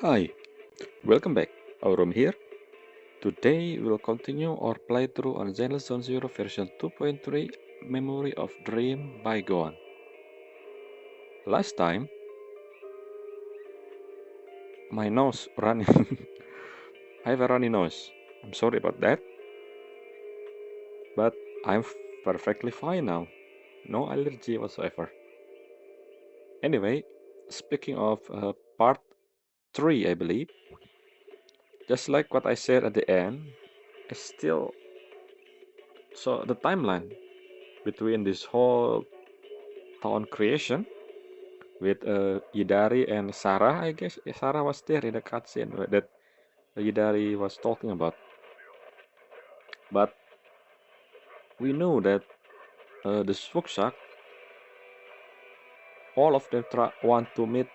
Hi, welcome back. Aurum here. Today we'll continue our playthrough on Zenless Zone Zero version 2.3 Memory of Dream Bygone. Last time, my nose running. I have a runny nose. I'm sorry about that. But I'm perfectly fine now. No allergy whatsoever. Anyway, speaking of part 3, I believe. Just like what I said at the end, I still saw the timeline between this whole town creation with Yidari and Sarah, I guess. Sarah was there in the cutscene that Yidari was talking about. But we know that the Swookshark, all of them want to meet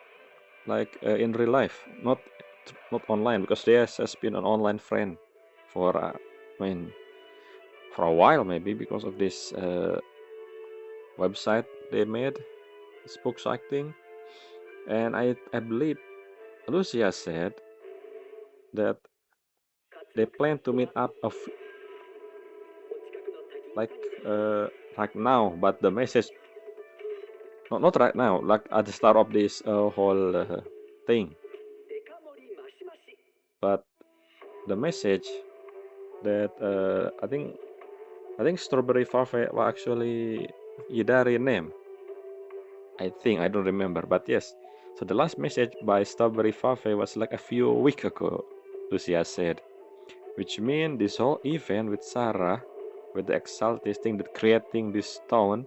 like in real life, not online, because they has been an online friend for for a while maybe because of this website they made, Swookshark thing. And I believe Lucia said that they plan to meet up like right now, but the message not right now, like at the start of this whole thing, but the message that I think Strawberry Farfet was actually Yidari name. I don't remember, but yes. So the last message by Strawberry Farfet was like a few weeks ago, Lucia said, which means this whole event with Sarah, with the Exaltist thing that creating this town,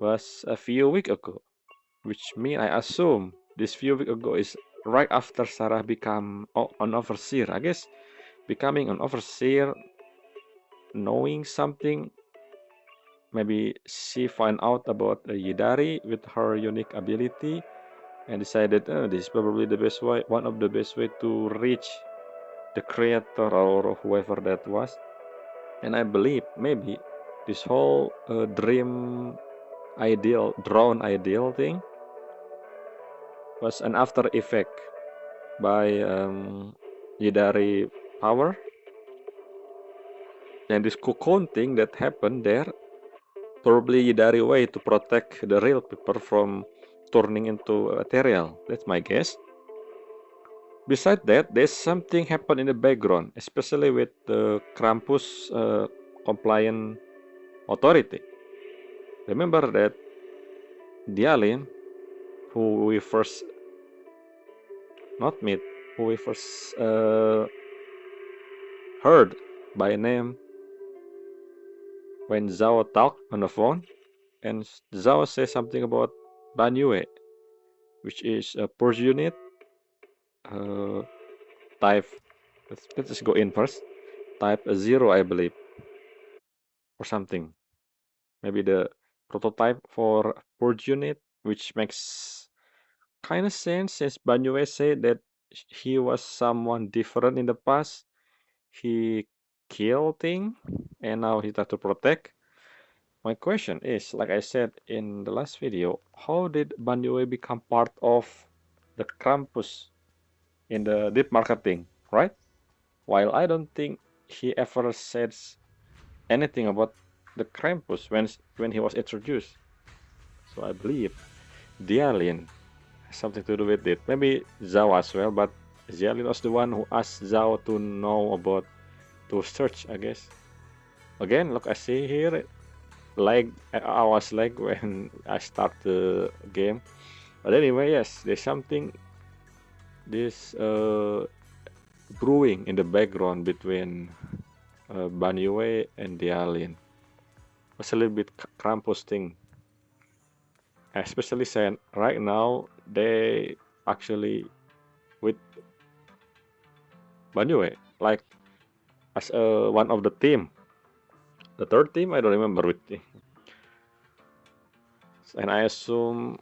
was a few weeks ago, which means I assume this few weeks ago is right after Sarah become an overseer. I guess becoming an overseer, knowing something, maybe she find out about Yidari with her unique ability and decided this is probably the best way, one of the best way to reach the creator or whoever that was. And I believe maybe this whole dream ideal, drone ideal thing was an after effect by Yidari power. And this cocoon thing that happened there, probably Yidari way to protect the real people from turning into material. That's my guess. Besides that, there's something happened in the background, especially with the Krampus compliant authority. Remember that Dailyn, who we first not meet, who we first heard by name when Zhao talked on the phone, and Zhao says something about Banyue, which is a purge unit type. Let's just go in first. Type 0, I believe, or something. Maybe the prototype for purge unit, which makes kind of sense since Banyue said that he was someone different in the past. He killed thing, and now he has to protect. My question is, like I said in the last video, how did Banyue become part of the Krampus in the deep marketing, right? While I don't think he ever says anything about the Krampus when he was introduced. So I believe Dailyn has something to do with it. Maybe Zhao as well, but Dailyn was the one who asked Zhao to know about, to search, I guess. Again, look, I see here, lag, I was lag when I start the game. But anyway, yes, there's something, this brewing in the background between Banyue and Dailyn. It's a little bit Krampus thing. Especially saying right now, they actually with Banyue, like as one of the team. The third team, I don't remember which team. And I assume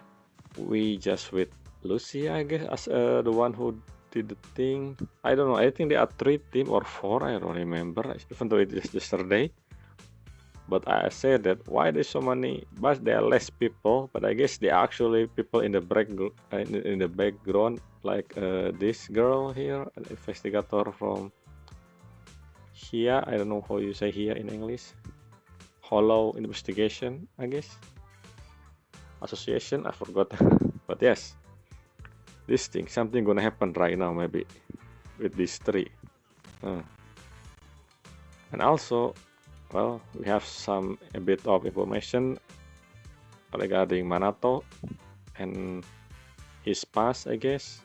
we just with Lucy, I guess, as the one who did the thing. I don't know. I think there are 3 team or 4. I don't remember. Even though it is yesterday. But I said that why there's so many, but there are less people. But I guess they are actually people in the in the background, like this girl here, an investigator from here. I don't know how you say here in English. Hollow investigation, I guess. Association, I forgot. But yes, this thing, something gonna happen right now maybe with these three. And also, well, we have a bit of information regarding Manato and his past, I guess.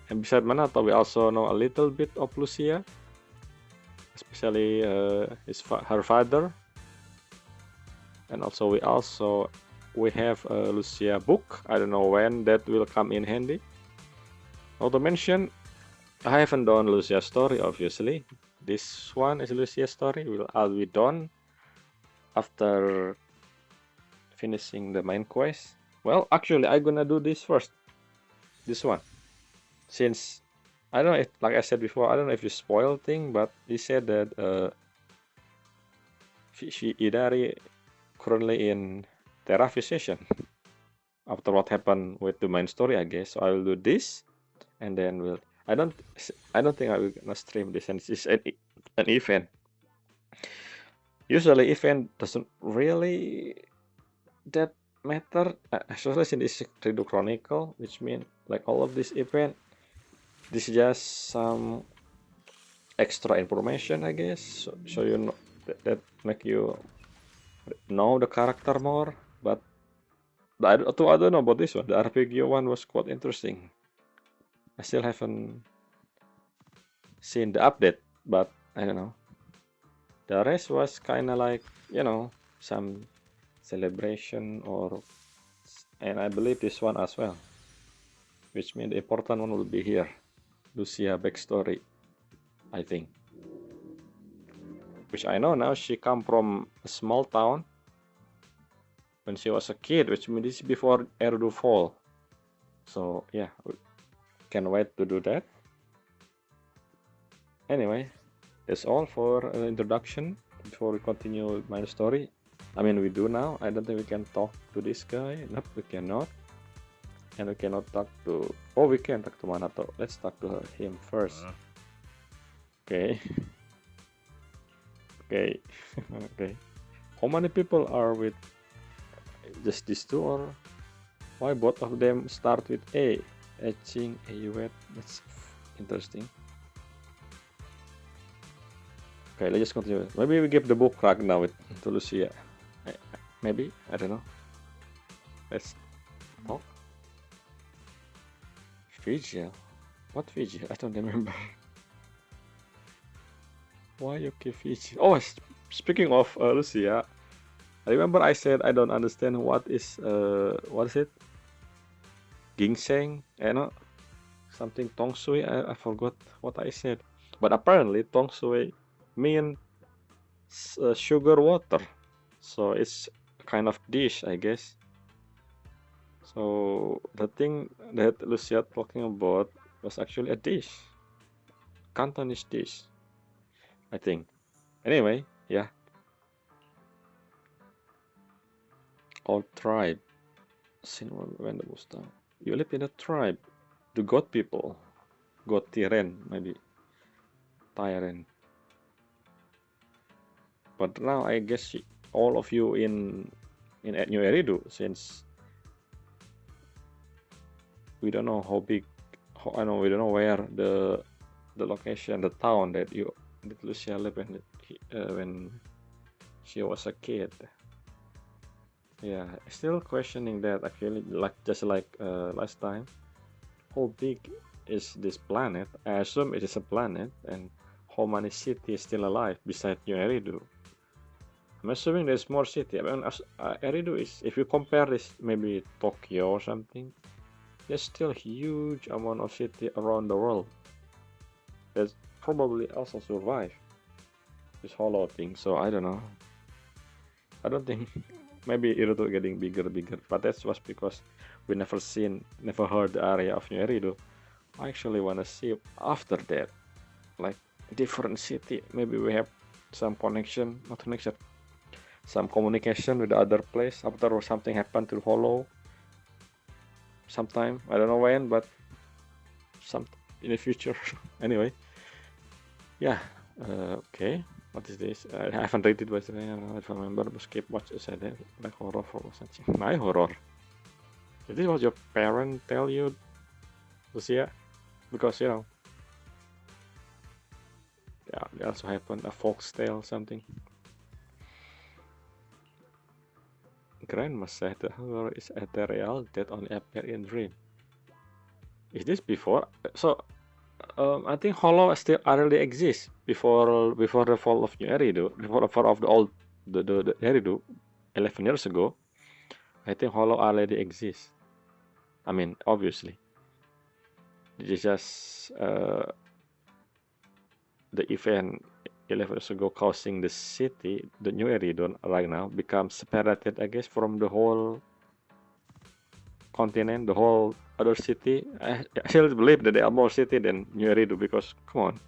And beside Manato, we also know a little bit of Lucia, especially her father. And also we have a Lucia book. I don't know when that will come in handy. Not to mention, I haven't done Lucia's story, obviously. This one is Lucia's story. I'll be done after finishing the main quest. Well, actually, I'm gonna do this first. This one. Since, I don't know if, like I said before, I don't know if you spoil thing, but he said that Idari currently in therapy session after what happened with the main story, I guess. So I will do this, and then I don't think I will gonna stream this, and it's an event. Usually, event doesn't really that matter, especially in this Redo Chronicle, which means like all of this event, this is just some extra information, I guess, so you know that make you know the character more. But I don't know about this one. The RPG one was quite interesting. I still haven't seen the update, but I don't know. The rest was kind of like, you know, some celebration and I believe this one as well, which means the important one will be here. Lucia backstory, I think. Which I know now she come from a small town when she was a kid, which means this is before Erdu fall. So yeah, can't wait to do that. Anyway, that's all for introduction before we continue with my story. I mean, we do now. I don't think we can talk to this guy. Nope, we cannot. And we cannot talk to... Oh, we can talk to Manato. Let's talk to him first. Okay. Okay. Okay. How many people are with just these two, or why both of them start with A? Etching, Wjat. That's interesting. Okay, let's just continue. Maybe we give the book right now to Lucia. Maybe, I don't know. Let's talk. Vigil? What vigil? I don't remember. Why you keep vigil? Oh, speaking of Lucia, I remember I said I don't understand what is it? Ginseng? No, something Tong Sui. I forgot what I said. But apparently Tong Sui mean sugar water. So it's kind of dish, I guess. So the thing that Lucia talking about was actually a dish. Cantonese dish, I think. Anyway, yeah. Our tribe. Sin when the Mustang. You live in a tribe. The God people. God Tiren, maybe. Tyrant. But now I guess all of you in New Eridu, since we don't know how big. I know we don't know where the location, the town that Lucia lived in when she was a kid. Yeah, still questioning that actually, just like last time. How big is this planet? I assume it is a planet, and how many cities still alive besides New Eridu? I'm assuming there's more city. I mean, Eridu is, if you compare this maybe Tokyo or something, there's still huge amount of city around the world that probably also survive this hollow thing. So I don't know. I don't think maybe Eridu getting bigger, but that was because we never heard the area of New Eridu. I actually wanna see after that, like different city. Maybe we have some connection, not connection, some communication with the other place after something happened to Hollow. Sometime, I don't know when, but some in the future. Anyway, yeah. Okay. What is this? I haven't read it, but I don't remember. Skip watch said like horror for something. My horror. Is this what your parent tell you, Lucia? Because you know, yeah, it also happened a fox tale something. Grandma said the horror is ethereal that only appear in dream. Is this before? So I think Hollow still already exists before the fall of New Eridu, before the fall of the old the Eridu, 11 years ago. I think Hollow already exists. I mean, obviously, it's just the event 11 years ago causing the city, the New Eridu right now, becomes separated, I guess, from the whole continent, the whole other city. I still believe that there are more city than New Eridu because, come on,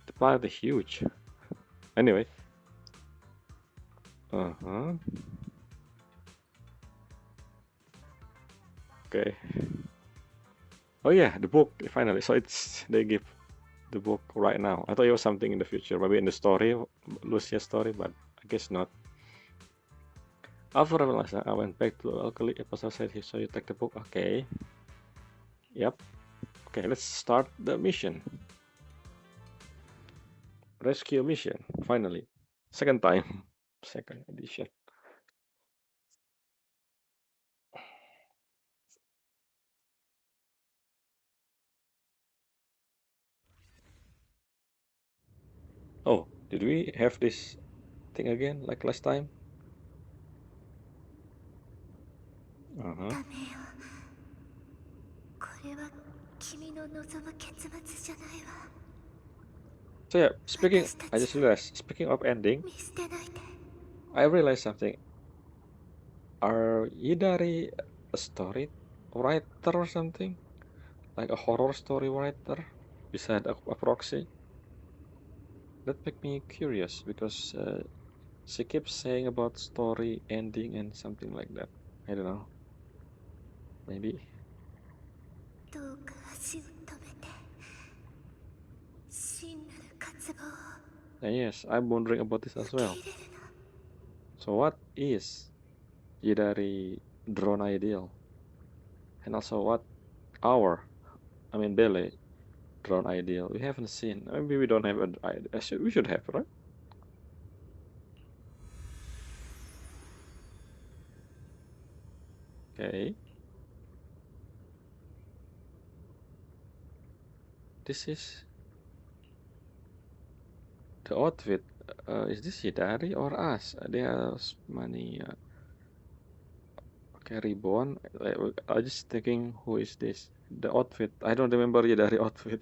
the planet is huge. Anyway. Okay. Oh yeah, the book finally. So they give the book right now. I thought it was something in the future, maybe in the story, Lucia's story, but I guess not. After I went back to Alkali episode said he saw you take the book. Okay. Yep. Okay, let's start the mission. Rescue mission, finally. Second time. Second edition. Oh, did we have this thing again like last time? Uh-huh. So yeah, I just realized, speaking of ending, I realized something. Are Yidari a story writer or something? Like a horror story writer? Beside a proxy? That make me curious because she keeps saying about story ending and something like that. I don't know. Maybe. Yes, I'm wondering about this as well. So what is Yidari drone ideal? And also what Bele drone ideal? We haven't seen. Maybe we don't have we should have, right? Okay. This is the outfit. Is this Hidari or us? There's money. Okay, Ribbon. I just thinking, who is this? The outfit. I don't remember Hidari outfit.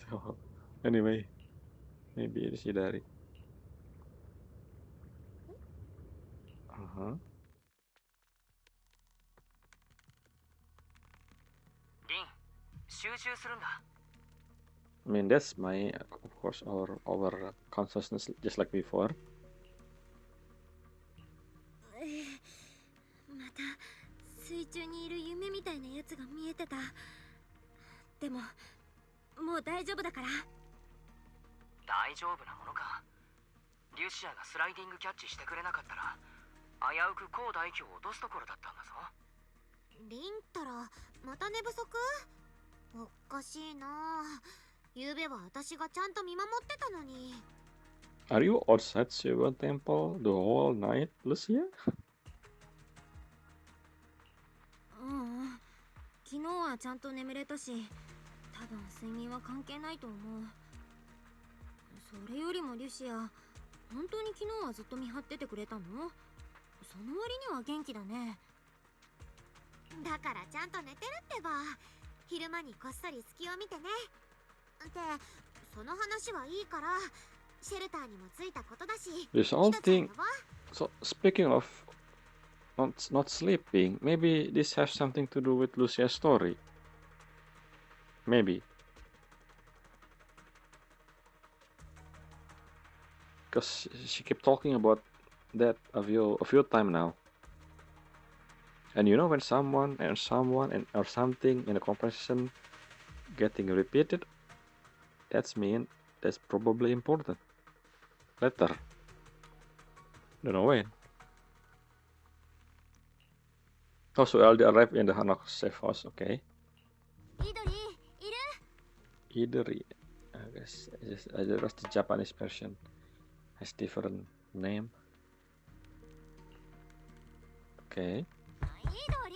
Anyway, maybe it's Hidari. Uh-huh. I mean, that's my, of course, our consciousness, just like before. また水中にいる夢みたいなやつが見えてた。でももう大丈夫だから。大丈夫なものか。リュシアがスライディングキャッチしてくれなかったら危うく高代表を落とすところだったんだぞ。リンタラ、また寝不足？おかしいな。昨べは私がちゃんと見守ってたのに。Are you outside Shiva Temple the whole night, Lucia? 昨日はちゃんと眠れたし、多分睡眠は関係ないと思う。それよりもリュシア、本当に昨日はずっと見張っててくれたの？その割には元気だね。だからちゃんと寝てるってば。昼間にこっそり隙を見てね。ってその話はいいから、シェルターにもついたことだし。This whole thing. So speaking of not sleeping, maybe this has something to do with Lucia's story. Maybe. because she kept talking about that a few times now. And you know, when someone or something in a conversation getting repeated, that's mean that's probably important. Later. Don't know when. Oh, so Aldi arrived in the Hanok safe house, okay. イドリいる Idori. I guess just the Japanese version has different name. Okay. イドリ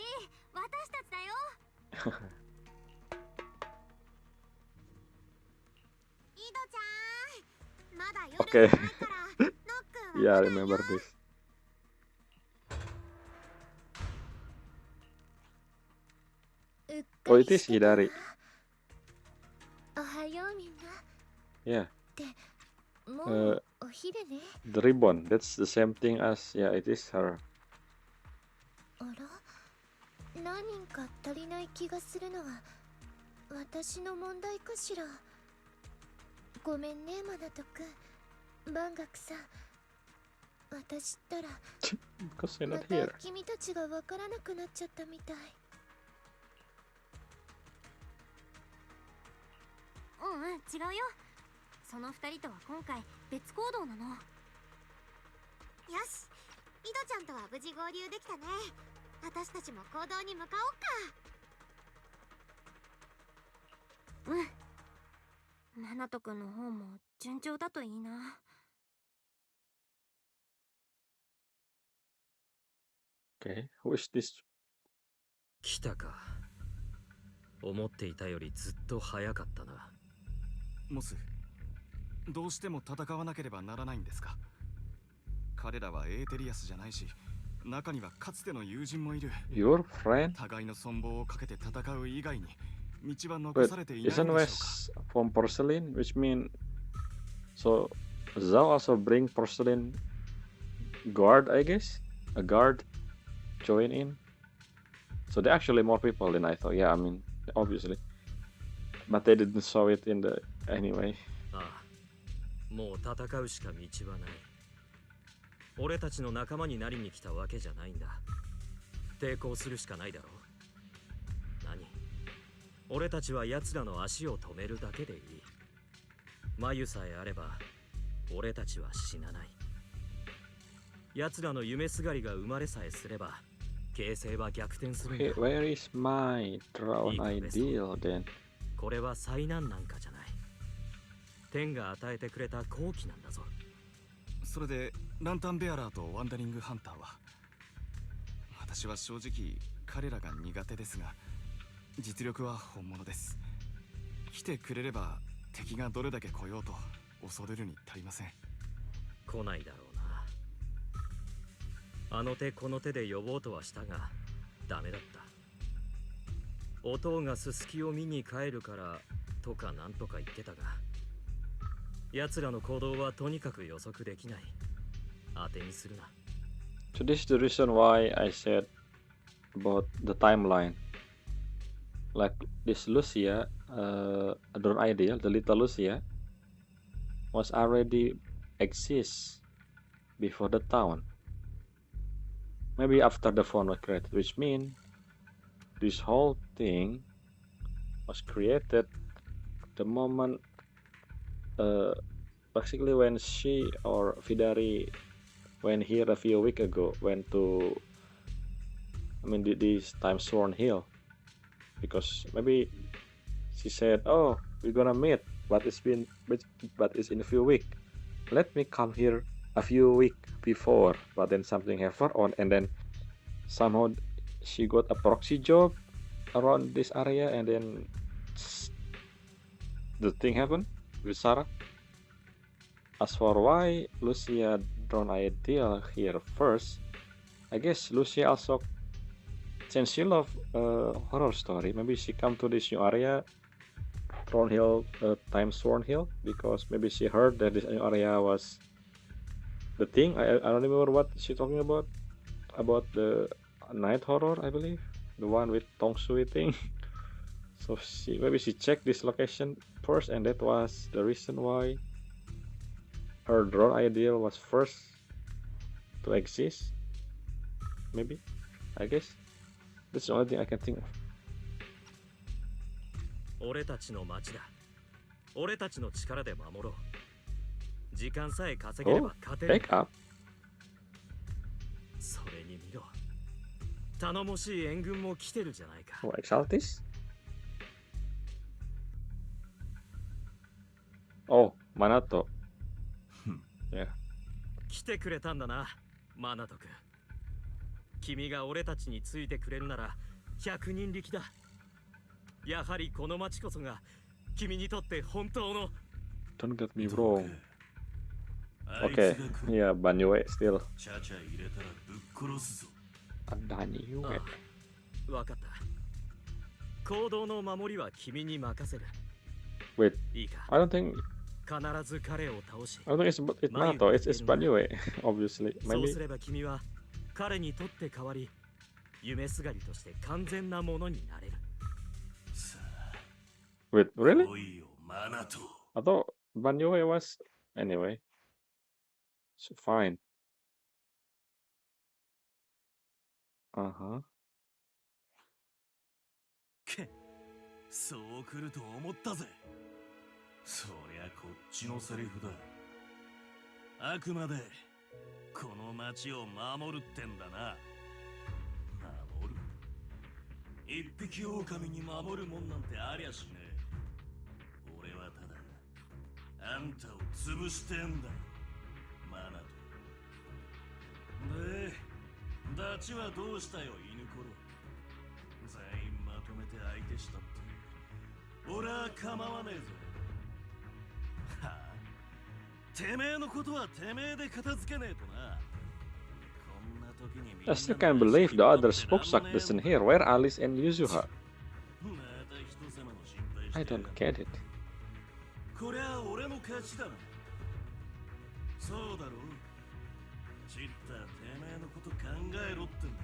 私たちだよイドちゃんまだ夜 Okay. じゃないからノック Yeah, は I 来ないよ remember this. Oh, it is Hidari. おはようみんな Yeah, もうお昼ね the ribbon. That's the same thing as, yeah, it is her. あら何人か足りない気がするのは私の問題かしらごめんねマナト君万学さん私ったら Because you're ま not た here. 君たちがわからなくなっちゃったみたい違うよその二人とは今回別行動なのよしイドちゃんとは無事合流できたね私たちも行動に向かおうかマナト君の方も順調だといいなOkay, who is this? 来たか。思っていたよりずっと早かったな。モス、どうしても戦わなければならないんですか？彼らはエーテリアスじゃないし、中にはかつての友人もいる。 Your friend? 互いの存亡をかけて戦う以外に道は残 But されていない isn't のでしょ West from porcelain? Which mean so Zhao also bring porcelain guard, I guess? A guard join in. So there are actually more people than I thought. Yeah, I mean, obviously. But they didn't show it in the anyway. ああ、もう戦うしか道はない。俺たちの仲間になりに来たわけじゃないんだ。抵抗するしかないだろう。何？俺たちは奴らの足を止めるだけでいい。眉さえあれば、俺たちは死なない。奴らの夢すがりが生まれさえすれば、形勢は逆転するんだ。 Okay, where is my drone ideal then? これは災難なんかじゃない。天が与えてくれた好機なんだぞ。それでランタンベアラーとワンダリングハンターは、私は正直彼らが苦手ですが、実力は本物です。来てくれれば敵がどれだけ来ようと恐れるに足りません。来ないだろうな。あの手この手で呼ぼうとはしたがダメだった。音がすすきを見に帰るからとかなんとか言ってたが、奴らの行動はとにかく予測できない。当てにするな。 So this is the reason why I said about the timeline. Like this Lucia, drone ideal, the little Lucia, was already exists before the town. Maybe after the phone was created, which means this whole thing was created the moment, basically when she or Vidari went here a few weeks ago, went to, I mean, this time Sworn Hill, because maybe she said, "Oh, we're gonna meet, but it's in a few weeks. Let me come here a few weeks before." But then something happened on, and then somehow she got a proxy job around this area, and then the thing happened with Sarah. As for why Lucia drawn ideal here first, I guess Lucia also, since she love horror story, maybe she come to this new area, Thorn Hill, Time Sworn Hill, because maybe she heard that this new area was the thing. I don't remember what she talking about the night horror, I believe, the one with Tong Sui thing. So maybe she checked this location first, and that was the reason why her drone ideal was first to exist. Maybe, I guess. That's the only thing I can think of. 俺たちの町だ。俺たちの力で守ろう。時間さえ稼げれば Oh, 勝てる。 back up. それに見ろ。頼もしい援軍も来てるじゃないか。 Oh, Exaltist? Oh, Manato. Yeah. 来てくれたんだな、マナト君。君が俺たちについてくれるなら100人力だ。やはりこの町こそが君にとって本当の。 Don't get me wrong. Okay, yeah, Banyue still. Banyue. わかった。行動の守りは君に任せる。 Wait, いいか。 I don't think 必ず彼を倒し。 I don't think it's Manato. It's Banyue, obviously. そう Maybe. すれば君は彼にとって代わり夢すがりとして完全なものになれる。 Wait, really? I thought Banyue was anyway. So fine. Uh-huh. そう来ると思ったぜ。そりゃこっちのセリフだ。あくまでこの町を守るってんだな。守る？一匹狼に守るもんなんてありゃしねえ。俺はただあんたを潰してんだ。マナト。で、ダチはどうしたよ、犬ころ。全員まとめて相手したって。俺は構わねえぜ。はあ、てめえのことはてめえで片付けねえとな。こんな時にみんな I still can't believe the other spokesman isn't here. Where Alice and Yuzuha? また人様の心配して I don't get it. こりゃ俺の勝ちだな。そうだろう。チッタてめえのこと考えろってんだ。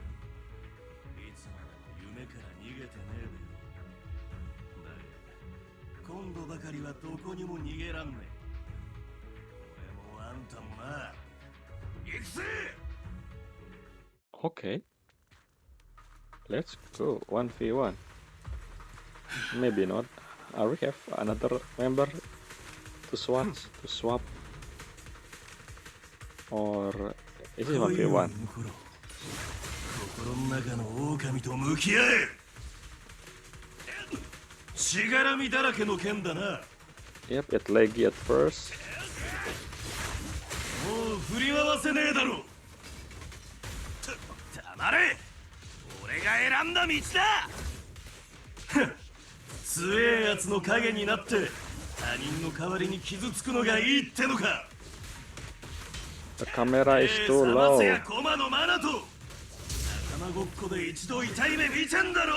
いつまでも夢から逃げてねえでよ。だが今度ばかりはどこにも逃げらんねえ。俺もあんたもな。行くぜ。 Okay. Let's go 1v1. Maybe not. We have another member to swap. Or is it 1v1? 心の中の狼と向き合え。しがらみだらけの剣だな。 Yep, it leggy at first. もう振り回せねえだろ。黙れ。俺が選んだ道だ。強えやつの影になって他人の代わりに傷つくのがいいってのか。 The camera is too low. コマのマナと仲間ごっこで一度痛い目見ちゃんだろ。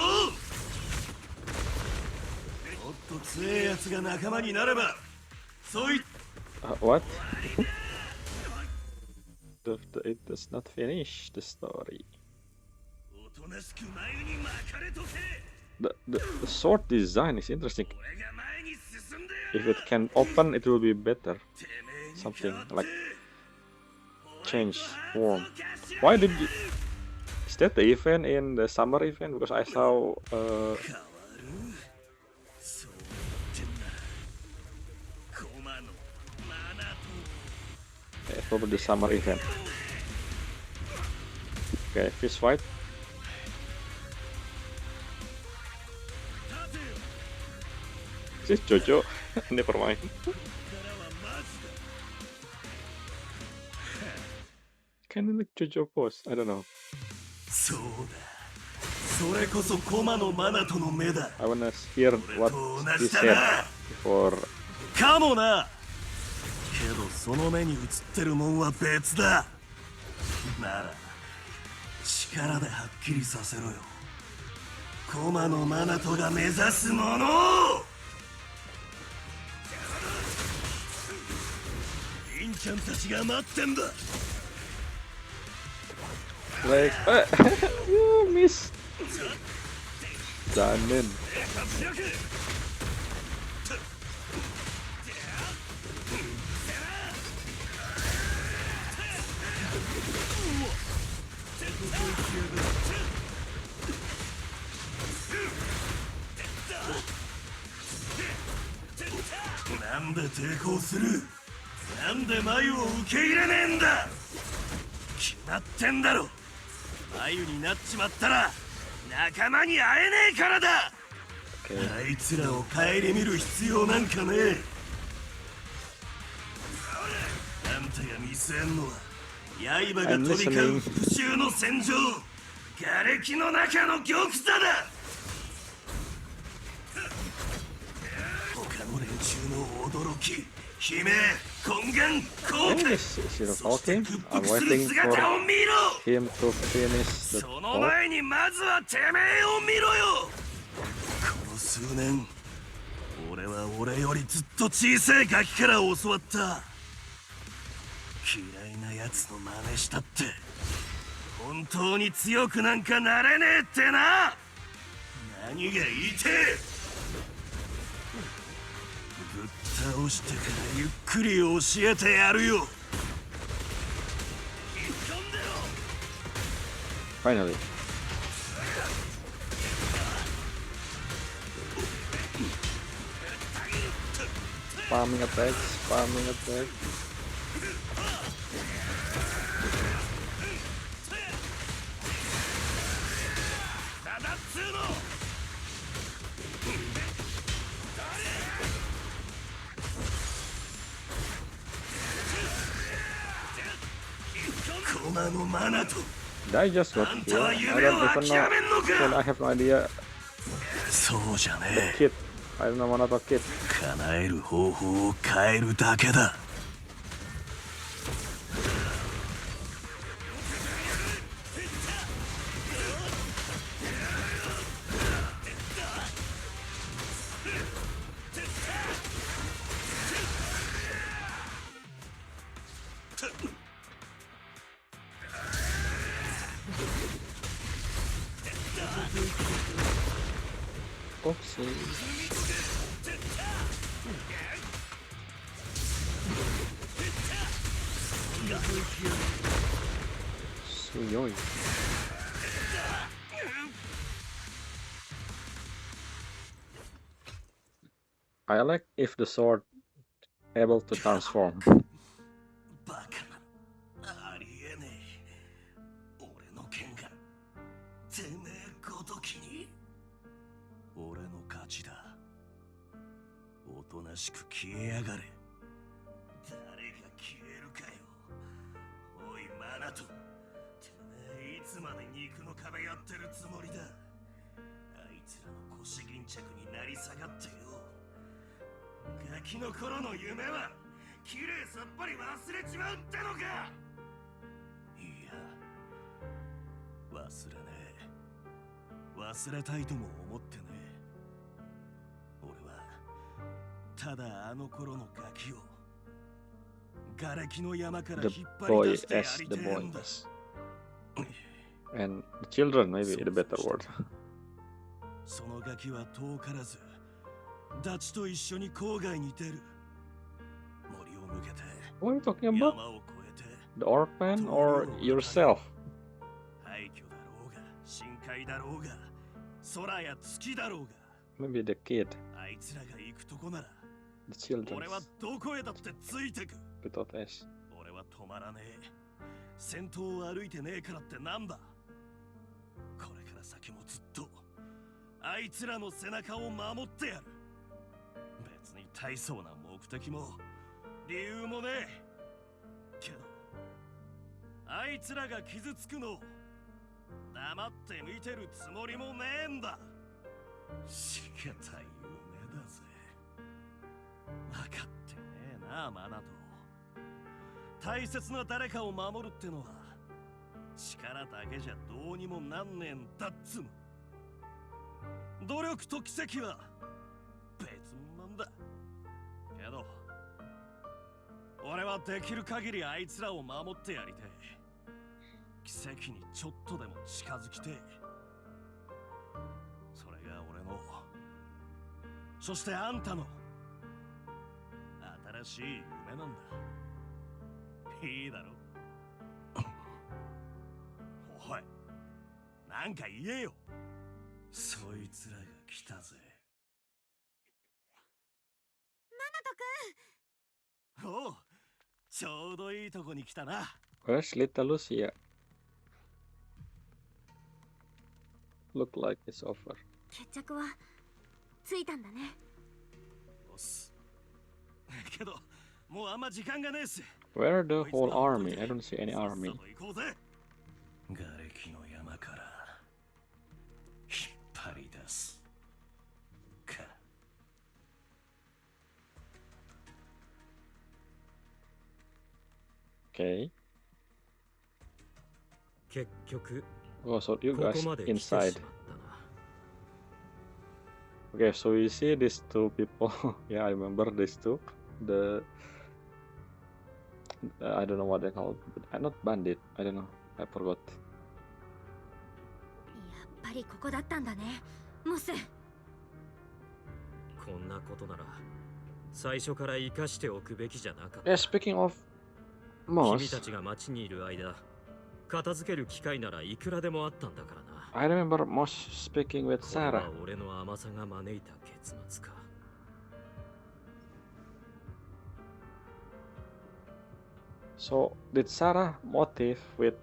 もっと強えやつが仲間になればそうい What? It does not finish the story. おとなしく前に巻かれとけ。 The sword design is interesting. 俺が前に進んで If it can open, it will be better. Something like change form. Why did you... Is that the event in the summer event? Because I saw yeah, probably the summer event. Okay, fist fight. Is this Jojo? Never mind. Kind of like Jojo pose. I don't know. そうだ。それこそコマのマナとの目だ。 I wanna hear what he said before. かもな。けどその目に映ってるもんは別だ。なら力ではっきりさせろよ。コマのマナトが目指すものを。インちゃんたちが待ってんだ。 Like, you missed. Dailyn. なんで抵抗する？なんで眉を受け入れねえんだ？決まってんだろ。眉になっちまったら仲間に会えねえからだ。あいつらを顧みる必要なんかねえ。あんたが見据えんのは刃が飛び交う復讐の戦場、瓦礫の中の玉座だ。他の連中の驚き、悲鳴、懇願、後悔、そして屈服する姿を見ろ。 him to finish the その talk. 前にまずはてめえを見ろよ。この数年俺は俺よりずっと小さいガキから教わった。嫌いなやつの真似したって本当に強くなんかなれねえってな。何が言いてえ？ぶっ倒してからゆっくり教えてやるよ。引っ込んでろ。 Finally. Spamming attack, spamming attack. Did I just got here? I don't even know. Well, I have no idea. そうじゃね The え。 kid. I don't know one of the kid. 叶える方法を変えるだけだ。Oopsie. Suyoi. I like if the sword able to transform. バカな。ありえねえ。俺の剣がてめえごときに。俺の勝ちだ。おとなしく消えやがれ。誰が消えるかよ。おいマナト、てめえいつまで肉の壁やってるつもりだ。あいつらの腰巾着になり下がってよ。ガキの頃の夢はきれいさっぱり忘れちまうってのか。いや忘れねえ。忘れたいとも思ってねえ。俺はただあの頃のガキを瓦礫の山から The 引っ張り boy 出してや as り the てえ boy んだ。 is. And the children, maybe the better word. そのガキは遠からずダチと一緒に郊外に出る。森を抜けて What are you talking 山 about? を越えて The orphan or yourself? 廃墟だろうが深海だろうが空や月だろうが Maybe the kid, あいつらが行くとこなら the children. 俺はどこへだってついてく。 Without S. 俺は止まらねえ。先頭を歩いてねえからってなんだ。これから先もずっとあいつらの背中を守ってやる。別に大層な目的も理由もねえけど、あいつらが傷つくのを黙って見てるつもりもねえんだ。しけた夢だぜ。分かってねえなマナト。大切な誰かを守るってのは力だけじゃどうにもなんねえんだっつの。努力と奇跡は別物なんだけど、俺はできる限りあいつらを守ってやりてえ。奇跡にちょっとでも近づきてえ。それが俺の、そしてあんたの新しい夢なんだ。いいだろ。おい、なんか言えよ。そいつらが来たぜ。マナおう、ちょうどいいとこに来たな。Where's little Lucia? Look like it's over. 決着はついたんだね。おっす。けど、もうあんま時間がねえっす。 Where are the whole army? I don't see any さっ army. さと行こうぜ。瓦礫の山から引っ張り出すか。Okay. 結局 Oh, so you こ guys こまで来て inside. しまったな。 Okay, so you see these two people. Yeah, I remember these two. The I don't know what they called. Not bandit. I don't know. I forgot. やっぱりここだったんだね、モス。こんなことなら最初から生かしておくべきじゃなかった。 Yeah, speaking of 君 Moss, たちが町にいる間、片付ける機会ならいくらでもあったんだからな。 I remember Moss speaking with これ Sarah. は俺の甘さが招いた結末か。 So did Sarah motive with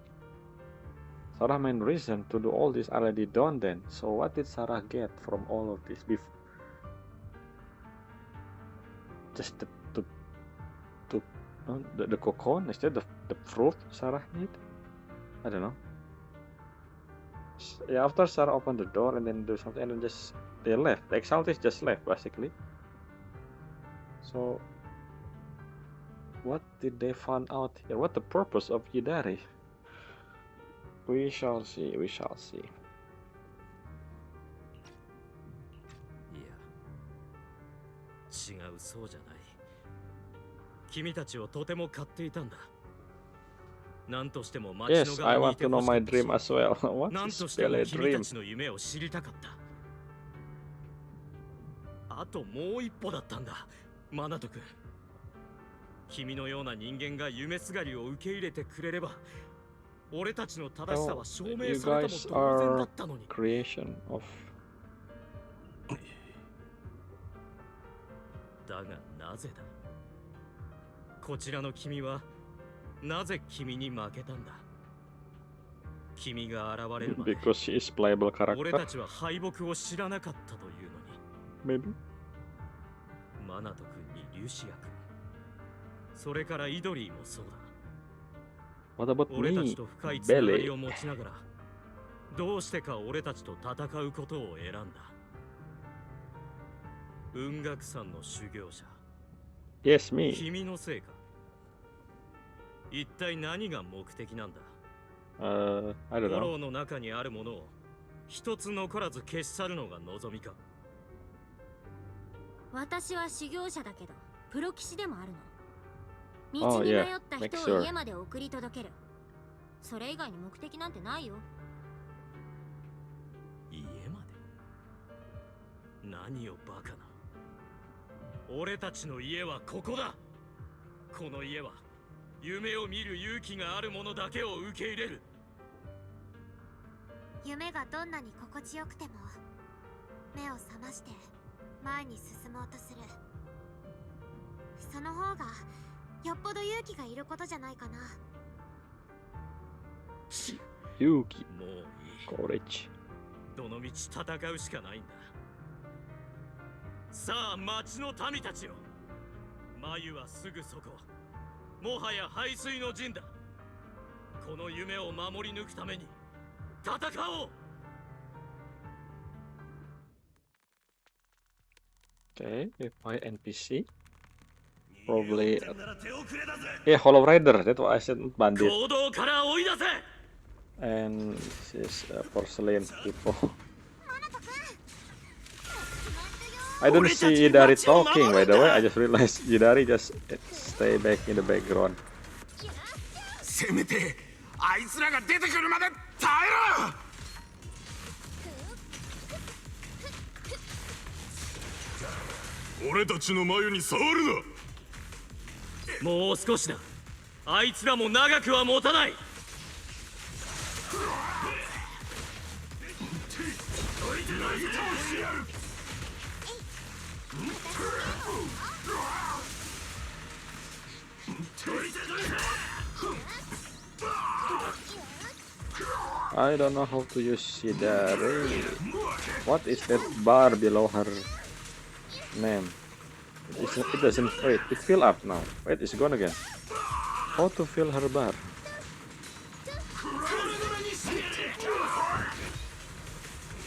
Sarah main reason to do all this already done then? So what did Sarah get from all of this before? Just the cocoon? Is that the fruit Sarah need? I don't know. Yeah, after Sarah opened the door and then do something and then just they left. The Exaltist just left basically. So what did they find out here? What the purpose of Yidari? We shall see, we shall see. いや、違う、そうじゃない。君たちをとても買っていたんだ。何としても町の Yes, I 側に want いて to know ほしか my った dream し、 as well. What 何 is としても Pele 君た dream? ちの夢を知りたかった。あともう一歩だったんだ、マナト君。君のような人間が夢すがりを受け入れてくれれば、俺たちの正しさ Oh, は証 you 明された guys も同然だ are ったのに。 creation of だがなぜだ、こちらの君はなぜ君に負けたんだ。君が現れるまで because she is playable 俺た character. ちは敗北を知らなかったというのに。 Maybe. マナト君にリュシア君、それからイドリーもそうだ。 What about 俺た me, ちと深いつながり Belly? を持ちながら、どうしてか俺たちと戦うことを選んだ。雲岳山の修行者、 Yes, me. 君のせいか。一体何が目的なんだ。 I don't フォロ know. ーの中にあるものを一つ残らず消し去るのが望みか。私は修行者だけどプロ騎士でもあるの。 Oh, 道に yeah. 迷った人 Make を sure. 家まで送り届ける。それ以外に目的なんてないよ。家まで。何をバカな。俺たちの家はここだ。この家は夢を見る勇気がある者だけを受け入れる。夢がどんなに心地よくても目を覚まして前に進もうとする。その方がよっぽど勇気がいることじゃないかな。 Yuki, もういい。 courage. どの道戦うしかないんだ。さあ町の民たちよ、眉はすぐそこ。もはや排水の陣だ。この夢を守り抜くために戦おう。 Okay, if I NPC. Probably. 逃げようってんなら手遅れだぜ。 Yeah, Hollow Rider. That's what I said, not bandit. 行動から追い出せ。 And this is porcelain people. I don't see Yidari talking, by the way. I just realized Yidari just stay back in the background. せめてあいつらが出てくるまで耐えろ。俺たちの眉に触るな。もう少しだ。あいつらも長くは持たない。I don't know how to use Shidari. What is that bar below her name? It doesn't wait. It fill up now. Wait, it's gone again. How to fill her bar?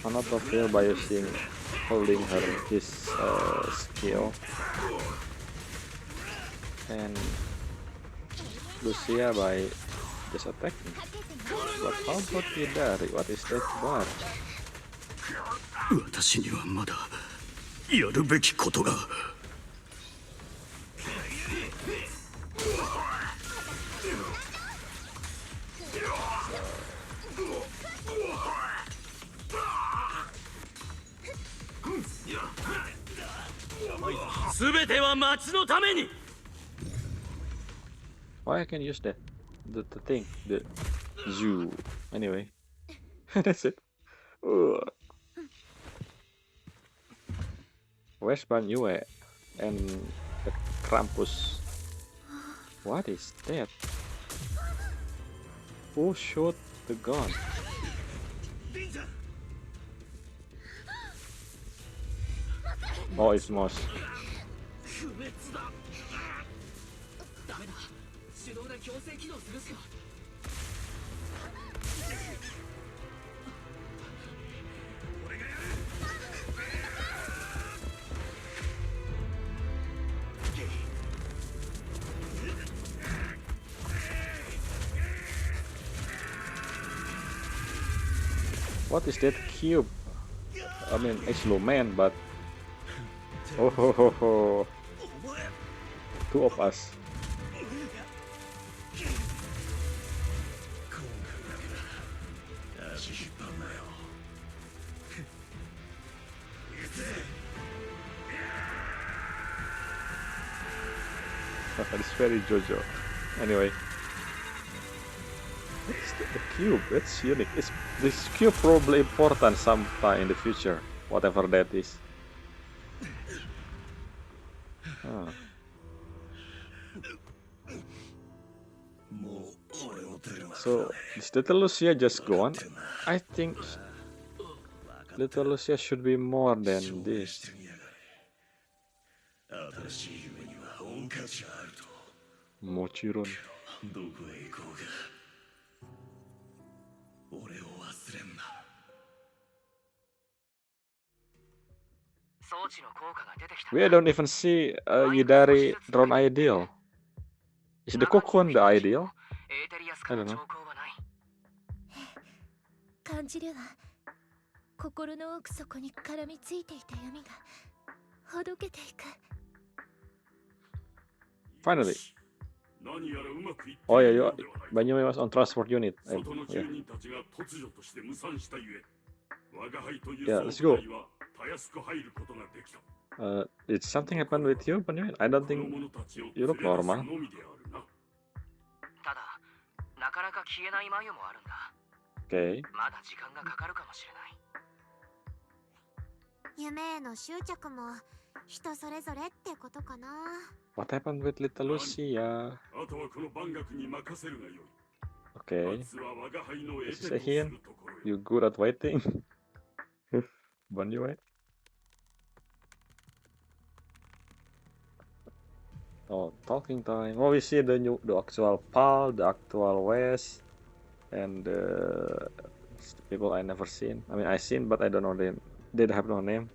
Another fill by using holding his skill, and Lucia by just attacking. But how about Hidari? What is that bar? 私にはまだやるべきことが。全ては町のために。 Why I can use that? The thing, the zoo. Anyway, that's it. Ugh. Where's Banyue and the Krampus? What is that? Who shot the gun? Oh, it's Moss. What is that cube? I mean, it's low man, but oh ho ho ho. Two of us. It's very JoJo. Anyway, it's the cube. It's unique. It's this cube probably important sometime in the future, whatever that is. Huh. So is Little Lucia just gone? I think Little Lucia should be more than this. Mochiron. We don't even see Yidari drone ideal. Is the cocoon the ideal? I don't know. 感じるわ。心の奥底に絡みついていた闇がほどけていく。 Finally. Oh yeah, Banyue was on transport unit. Yeah. Yeah, let's go. Did something happen with you, Banyue? I don't think you look normal. ただ、なかなか消えない眉もあるんだ。 Okay. まだ時間がかかるかもしれない。夢への執着も人それぞれってことかな。 What happened with Little Lucia? Okay. This is a hint. You good at waiting? Banyue? Oh, talking time. Oh, we see the actual PAL, the actual West, and the people I never seen. I mean, I seen, but I don't know them. They have no name.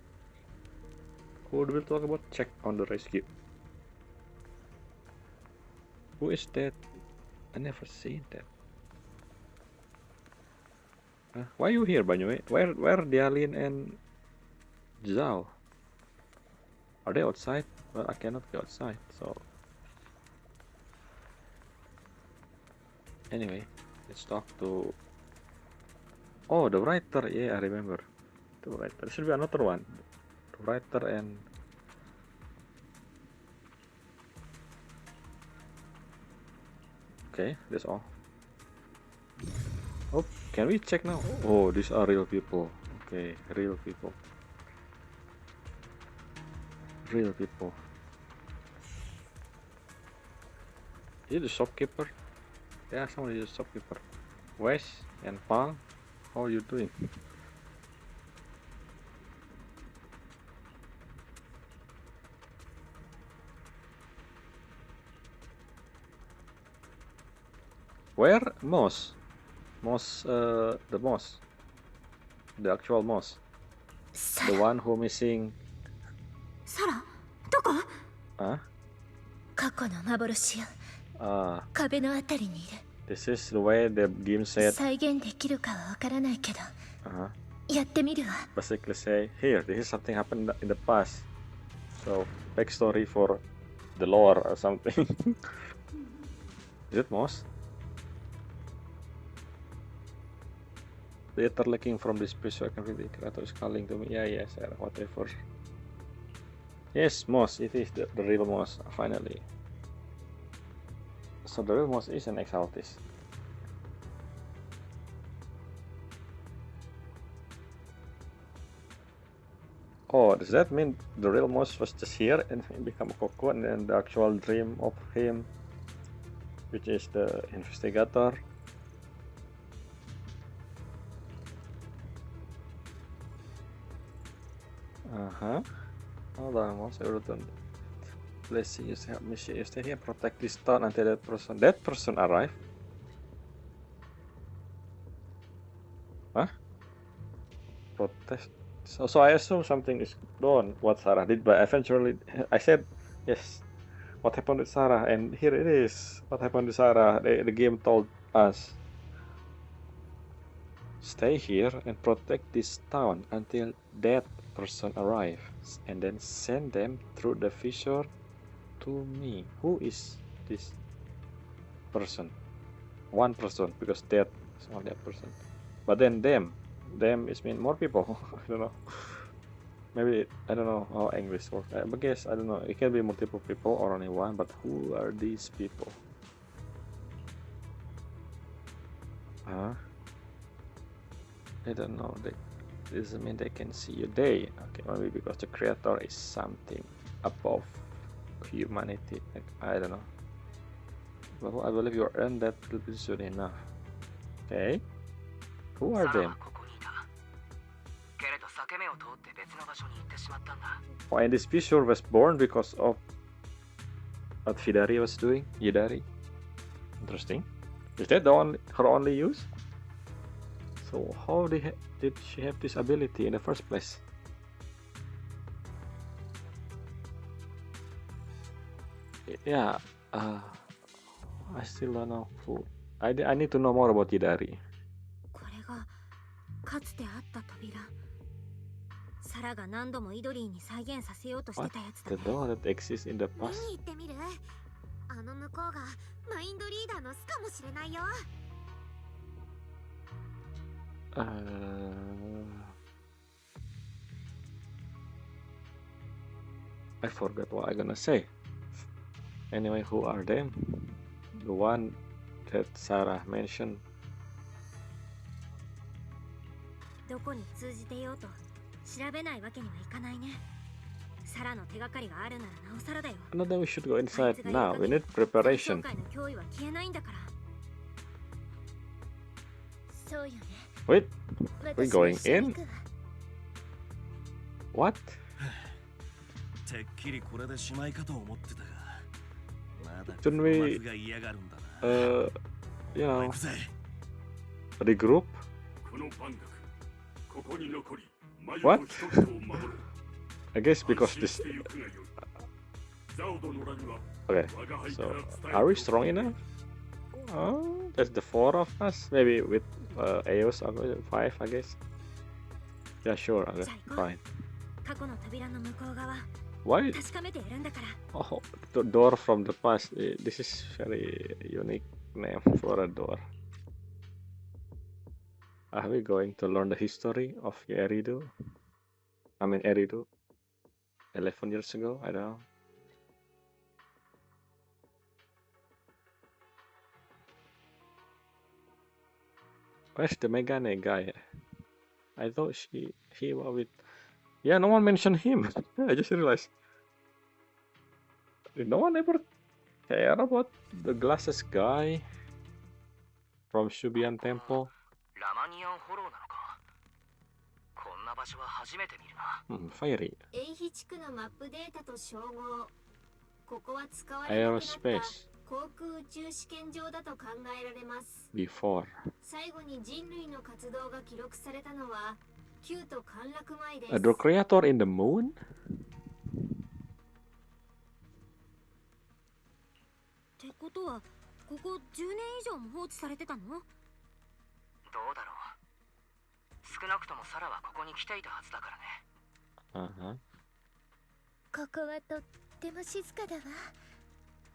Who do we talk about? Check on the rescue. Who is that? I never seen that. Why are you here, Banyue? Where Dailyn and Zhao? Are they outside? Well, I cannot go outside, so... Anyway, let's talk to... Oh, the writer. Yeah, I remember. The writer. There should be another one. The writer and... Okay, that's all. Oh, can we check now? Oh, these are real people. Okay, real people. Real people. Is it the shopkeeper? Yeah, someone is the shopkeeper. Wes and Pang, how are you doing? Where Moss? Moss, the Moss, the actual Moss, the one who missing. サラ、どこ？ Huh? 過去の幻よ。 壁のあたりにいる。 This is the way the game said. 再現できるかはわからないけど、 Uh-huh. やってみるわ。 Basically say, here, this is something happened in the past. So, backstory for the lore or something. Is it Moss? Later looking from this place, so I can read the creator is calling to me. Yeah, yes, whatever. Yes, Moss, it is the real Moss, finally. So the real Moss is an Exaltist. Oh, does that mean the real Moss was just here and become a cocoon, and then the actual dream of him, which is the investigator? Uh-huh. Hold on, once I return. Let's see, you help me. You stay here, protect this town until that person arrive. Huh? Protest. So I assume something is done. What Sarah did, but eventually I said, yes. What happened with Sarah? And here it is. What happened to Sarah? The game told us. Stay here and protect this town until that person arrives, and then send them through the fissure to me. Who is this person? One person, because that is only that person. But then them is mean more people. I don't know. Maybe I don't know how English works. I guess I don't know. It can be multiple people or only one. But who are these people? Huh? I don't know. This doesn't mean they can see you. Okay, maybe because the creator is something above humanity. Like, I don't know. Well, I believe you earned that will be soon enough. Okay. Who are them? Oh, and this fissure was born because of what Hidari was doing. Hidari. Interesting. Is that her only use? So how did she have this ability in the first place? Yeah, I still don't know who. I need to know more about Hidari. これがかつてあった扉。サラが何度もイドリーに再現させようとしてたやつだ The ね。 door that exists in the 見 past. に行ってみる？あの向こうがマインドリーダーの巣かもしれないよ。I forgot what I'm gonna say. Anyway, who are them? The one that Sarah mentioned. どこに通じてようと調べないわけにはいかないね。サラの手がかりがあるならなおさらだよ。 I know that we should go inside now. We need preparation. 界の脅威は消えないんだから。そうよね。 Wait, we're going in? What? てっきりこれでしまいかと思ってたが、まだ Shouldn't we, が嫌がるんだな。you know, 行くぜ。 regroup? この番楽、ここに残り、魔 What? の人々を守る。 I guess because 安 this. 心して行くがよい。ザオ殿らには Okay, 我が輩か so ら伝えて are we strong enough? Oh, that's the 4 of us. Maybe with Eos, 5, I guess. Yeah, sure. Okay, fine. 過去の扉の向こう側 Why? 確かめているんだから。 Oh, the door from the past. This is very unique name for a door. Are we going to learn the history of Eridu? I mean Eridu. 11 years ago? I don't know. Where's the Megane guy? I thought he was with. Yeah, no one mentioned him. I just realized. Did no one ever Care about the glasses guy from Shubian Temple? ラマニアンホローなのか。こんな場所は初めて見るな。Fiery. エイヒ地区のマップデータと照合。ここは使われなくなった Aerospace 航空宇宙試験場だと考えられます。 before. 最後に人類の活動が記録されたのは旧都陥落前です。 The creator in the moon? ってことはここ10年以上も放置されてたの？どうだろう。少なくともサラはここに来ていたはずだからね。ここはとっても静かだわ。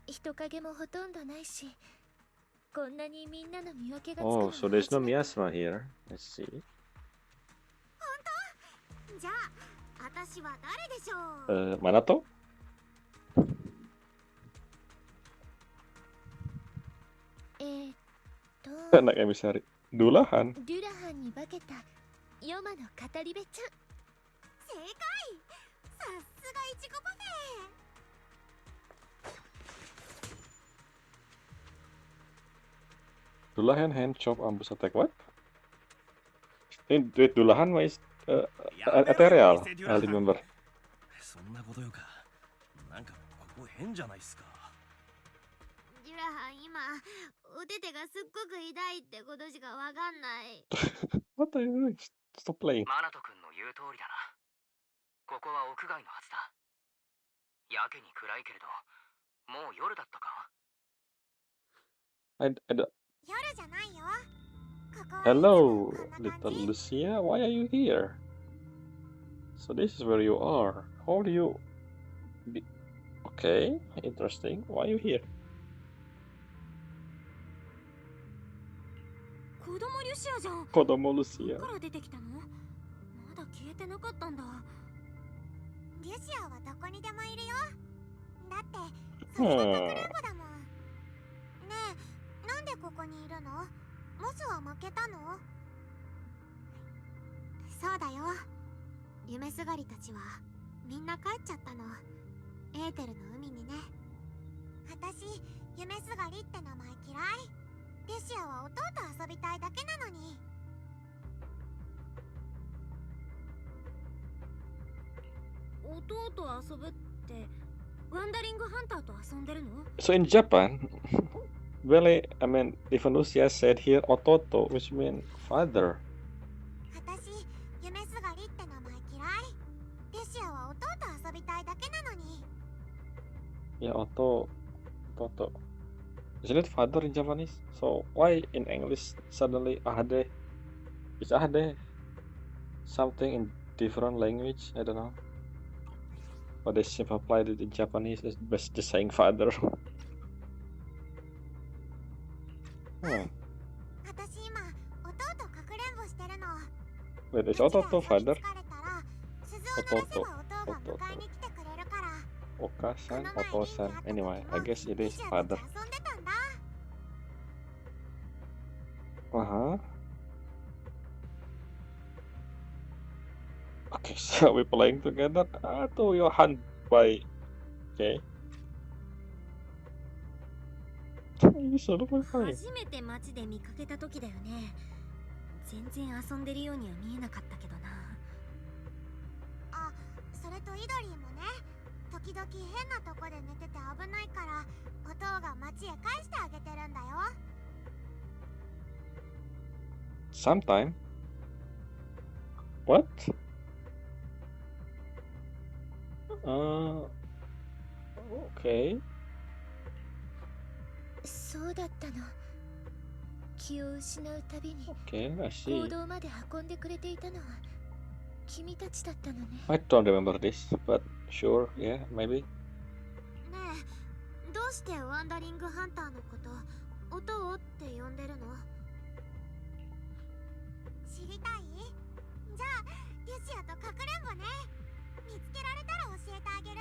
人影もほとんどないし、こんなにみんなの見分けがつくのは Oh, so there's no miasma here. Let's see. じゃあ私は誰でしょう？ Mana to? と Anak emisari. Dulahan. デュラハンに化けたヨマの語り部ちゃん。正解。さすがイチゴパフェ。Dulahan hand chop ambush attack. What? Wait, Dulahan is ethereal. I remember. そんなことよか。なんかここ変じゃないっすか。デュラハン今腕手がすっごく痛いってことしかわかんない。What are you doing? Stop playing. マナト君の言う通りだな。ここは屋外のはずだ。やけに暗いけれど、もう夜だったか？ I don't. 夜じゃないよ。ここは Hello, いつもこんな little 感じ。 Lucia. Why are you here? So this is where you are. How do you? Okay, interesting. Why are you here? 子供リュシアじゃん。 Kodomo ど Lucia. こから出てきたの？まだ消えてなかったんだ。リュシアはどこにでもいるよ。だってそれがかくれんぼだもん。ねえ、なんでここにいるの？モスは負けたの？そうだよ。夢すがりたちはみんな帰っちゃったの。エーテルの海にね。私、夢すがりって名前嫌い。リュシアは弟と遊びたいだけなのに。弟と遊ぶってワンダリングハンターと遊んでるの？ So in Japan, really, I mean, even Lucia said here ototo, which means father. 私、夢すがりって名前嫌い。リュシアは弟と遊びたいだけなのに。 Yeah, ototo. Isn't it father in Japanese? So why in English suddenly ahde? Is ahde something in different language? I don't know. Or they simply applied it in Japanese as just saying father. 私今、弟かくれんぼしてるの。 Wait, is ototo father? 疲れたら、鈴を鳴らせば弟が迎えに来てくれるから。 Okasan, otosan. Anyway, I guess it is father. 遊んでたんだ。 Uh-huh. Okay, so we playing together. To your hand by. Okay. You sort of fine. 初めて街で見かけた時だよね。全然遊んでるようには見えなかったけどな。あ、それとイドリーもね、時々変なとこで寝てて危ないから弟が街へ返してあげてるんだよ。 Sometime. What? Okay. そうだったの。気を失うたびに Okay, I 行 see. 動まで運んでくれていたのは君たちだったのね。 I don't remember this, but sure, yeah, maybe. ねえ、どうしてワンダリングハンターのこと音をって呼んでるの？知りたい？じゃあリュシアとかくれんぼね。見つけられたら教えてあげる。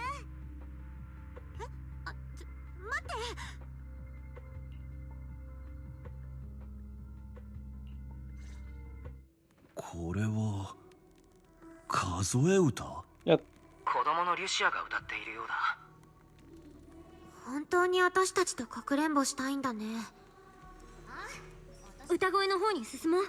え？あ、待って。これは数え歌？子供のリュシアが歌っているようだ。本当に私たちとかくれんぼしたいんだね。歌声の方に進もう。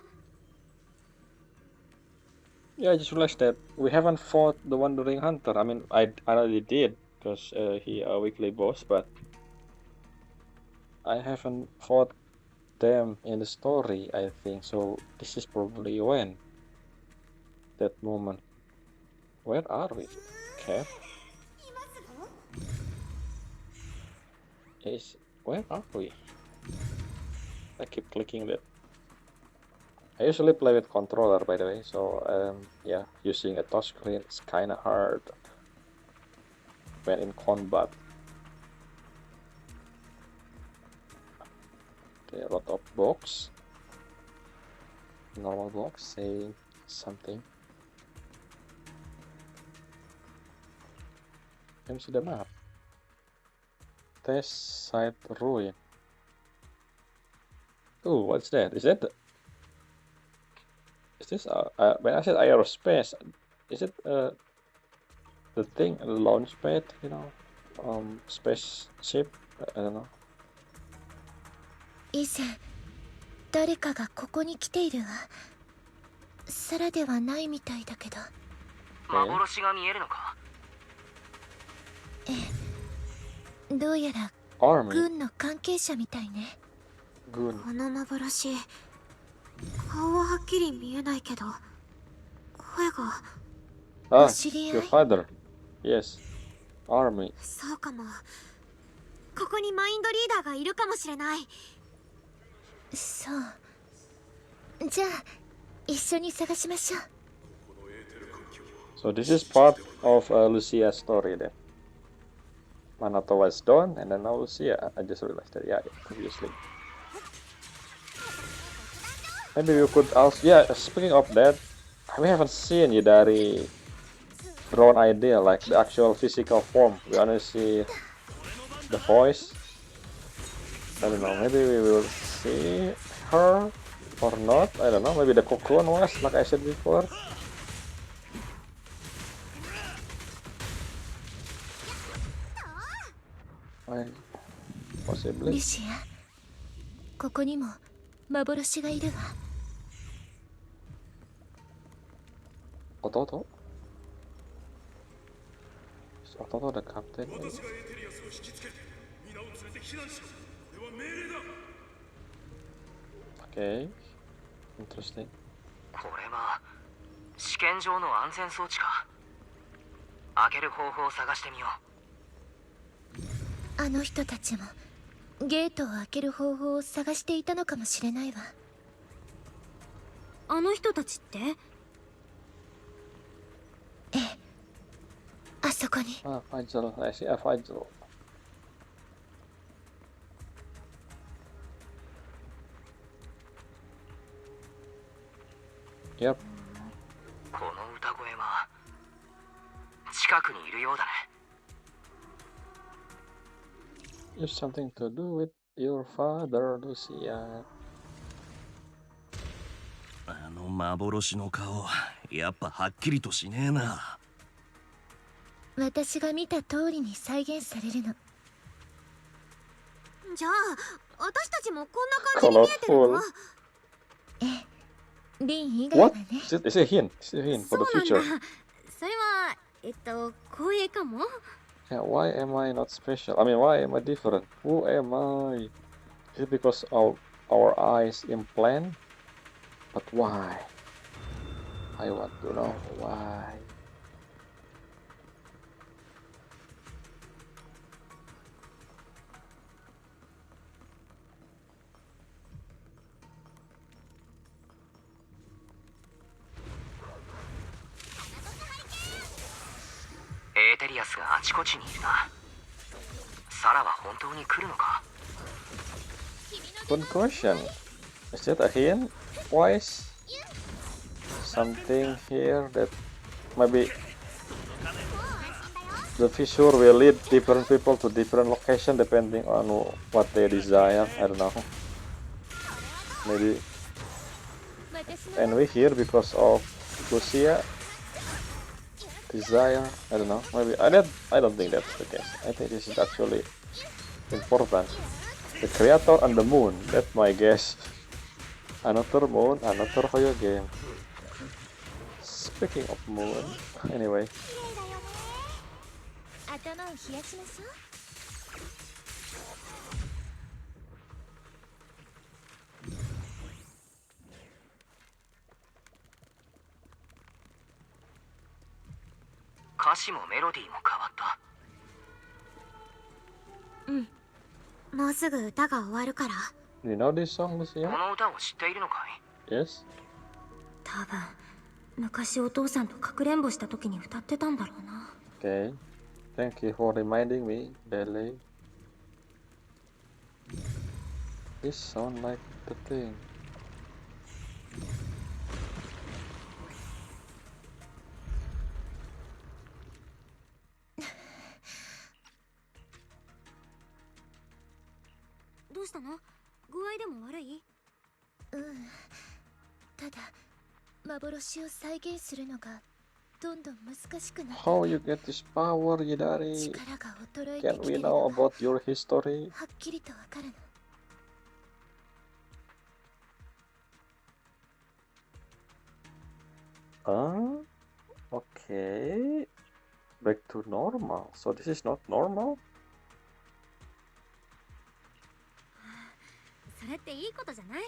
Yeah, I just realized that we haven't fought the Wandering Hunter. I mean, I already did because he a weekly boss, but I haven't fought them in the story, I think. So this is probably when that moment. Where are we? Cat? Where are we? I keep clicking that. I usually play with controller, by the way, so yeah, using a touchscreen is kinda hard when in combat. Okay, a lot of box. Normal box saying something. Let me see the map. Test site ruin. Oh, what's that? Is this when I said aerospace, is it the thing, a launch pad, you know, spaceship? I don't know. 以前誰かがここに来ているわ。サラではないみたいだけど。幻が見えるのか？ええ、どうやら Army. 軍の関係者みたいね。 Good. この幻、顔ははっきり見えないけど、声が。Ah, お知り合 your い？ father. Yes. Army. そうかも。ここにマインドリーダーがいるかもしれない。そう。じゃあ一緒に探しましょう。 So this is part of Lucia's story then. Manato was done, and then now Lucia. I just realized that, yeah, obviously. Maybe we could also, yeah, speaking of that, we haven't seen Yidari drawn idea, like the actual physical form. We only see the voice. I don't know, maybe we will see her or not. I don't know, maybe the cocoon was, like I said before. Possibly. リシア、ここにも幻がいるわ。弟? Is Ototo the captain? Okay. Interesting. これは試験場の安全装置か。開ける方法を探してみよう。あの人たちもゲートを開ける方法を探していたのかもしれないわ。あの人たちって？ええ、あそこに。Ah, Fajal. I see a Fajal. Yep. この歌声は近くにいるようだね。It's something to do with your father, Lucia. あの幻の顔、やっぱはっきりとしねえな。私が見た通りに再現されるの。じゃあ私たちもこんな感じに見えてるの？ええ、リン以外は What? ね。Is it a hint? Is it a hint for the そうなん future? だ。それは光栄かも。 Yeah, why am I not special? I mean, why am I different? Who am I? Is it because of our eyes implant? But why? I want to know why.エーテリアスがあちこちにいるな。サラは本当に来るのか？ Good question. Is that a hint? Wise? Something here that maybe the fissure will lead different people to different location depending on what they desire. I don't know. Maybe. And we here because of Lucia desire. I don't know. Maybe I don't think that's the case. I think this is actually important. The creator on the moon. That's my guess. Another moon, another Hoyo game. Speaking of moon, anyway. 頭を冷やしましょう。歌詞もメロディーも変わった。もうすぐ歌が終わるから。You know this song, こ Lucia? の歌を知っているのかい？ Yes? 多分昔お父さんとかくれんぼした時に歌ってたんだろうな。 Okay. Thank you for reminding me, Dailyn. This sound like the thing. どうしたの？具合でも悪い？ただ幻を再現するのがどんどん難しくなって How you get this power, Yidari? 力が衰え Can てきて we るの know が about your history? はっきりとわかるの。Okay. Back to normal. So this is not normal? それっていいことじゃない？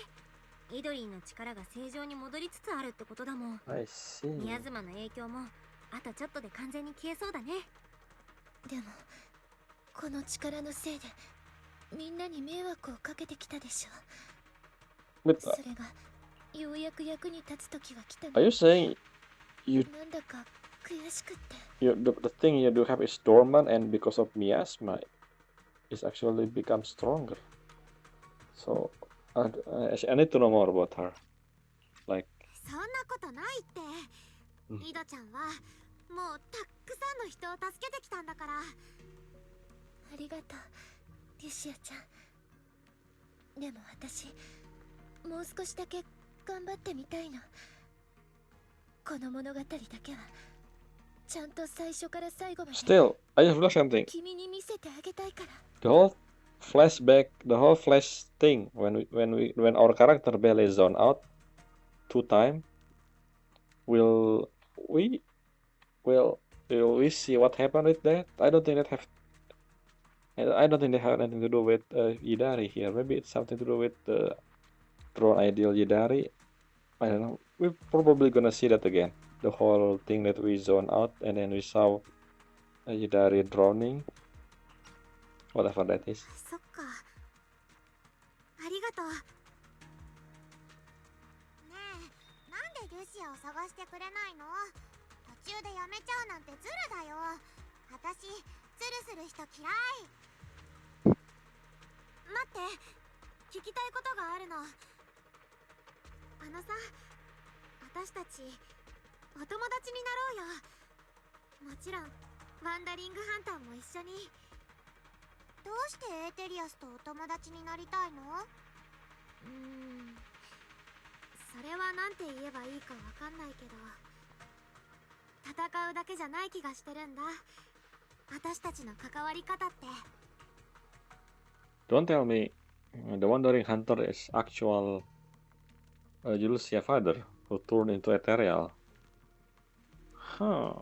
イドリーの力が正常に戻りつつあるってことだもん。 I see. 宮妻の影響もあとちょっとで完全に消えそうだね。でもこの力のせいでみんなに迷惑をかけてきたでしょ。 But それがようやく役に立つ時が来た are の。 you saying なんだか悔しくって。 the thing you do have is dormant and because of miasma is actually become stronger? So I need to know more about her. Like そんなことないって。イドちゃんはもうたくさんの人を助けてきたんだから。ありがとう、リュシアちゃん。でも私もう少しだけ頑張ってみたいの。この物語だけはちゃんと最初から最後まで still, I just realized something. 君に見せてあげたいから。 The whole flashback, the whole flash thing when our character barely zone out 2 times, will we see what happened with that? I don't think that have anything to do with Yidari here. Maybe it's something to do with the drone ideal Yidari. I don't know. We're probably gonna see that again. The whole thing that we zone out and then we saw Yidari drowning. Whatever that is. そっか。ありがとう。ねえ、なんでルシアを探してくれないの？途中でやめちゃうなんてズルだよ。私、ズルする人嫌い。待って、聞きたいことがあるの。あのさ、私たちお友達になろうよ。もちろんワンダリングハンターも一緒に。どうしてエーテリアスとお友達になりたいの？それはなんて言えばいいかわかんないけど、戦うだけじゃない気がしてるんだ。私たちの関わり方って。 Don't tell me the Wandering Hunter is actual Julcia father who turned into ethereal. Huh.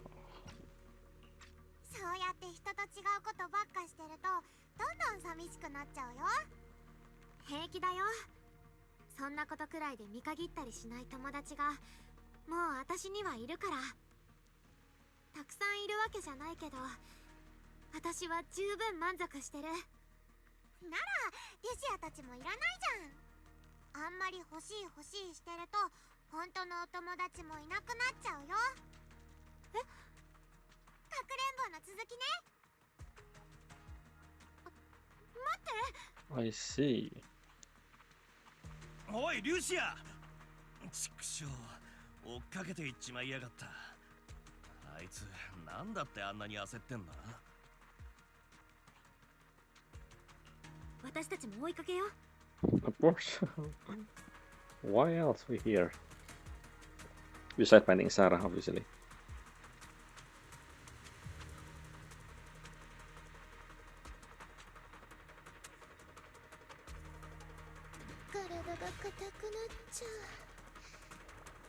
そうやって人と違うことばっかしてるとどんどん寂しくなっちゃうよ。平気だよ。そんなことくらいで見限ったりしない友達がもう私にはいるから。たくさんいるわけじゃないけど、私は十分満足してる。ならリュシアたちもいらないじゃん。あんまり欲しいしてると本当のお友達もいなくなっちゃうよ。え？かくれんぼの続きね。待って。 I see. おいリュシア、ちくしょう、追っかけていっちまいやがった。あいつなんだってあんなに焦ってんだ。私たちも追いかけよう。 Of course. Why else we here? Besides finding Sarah, obviously.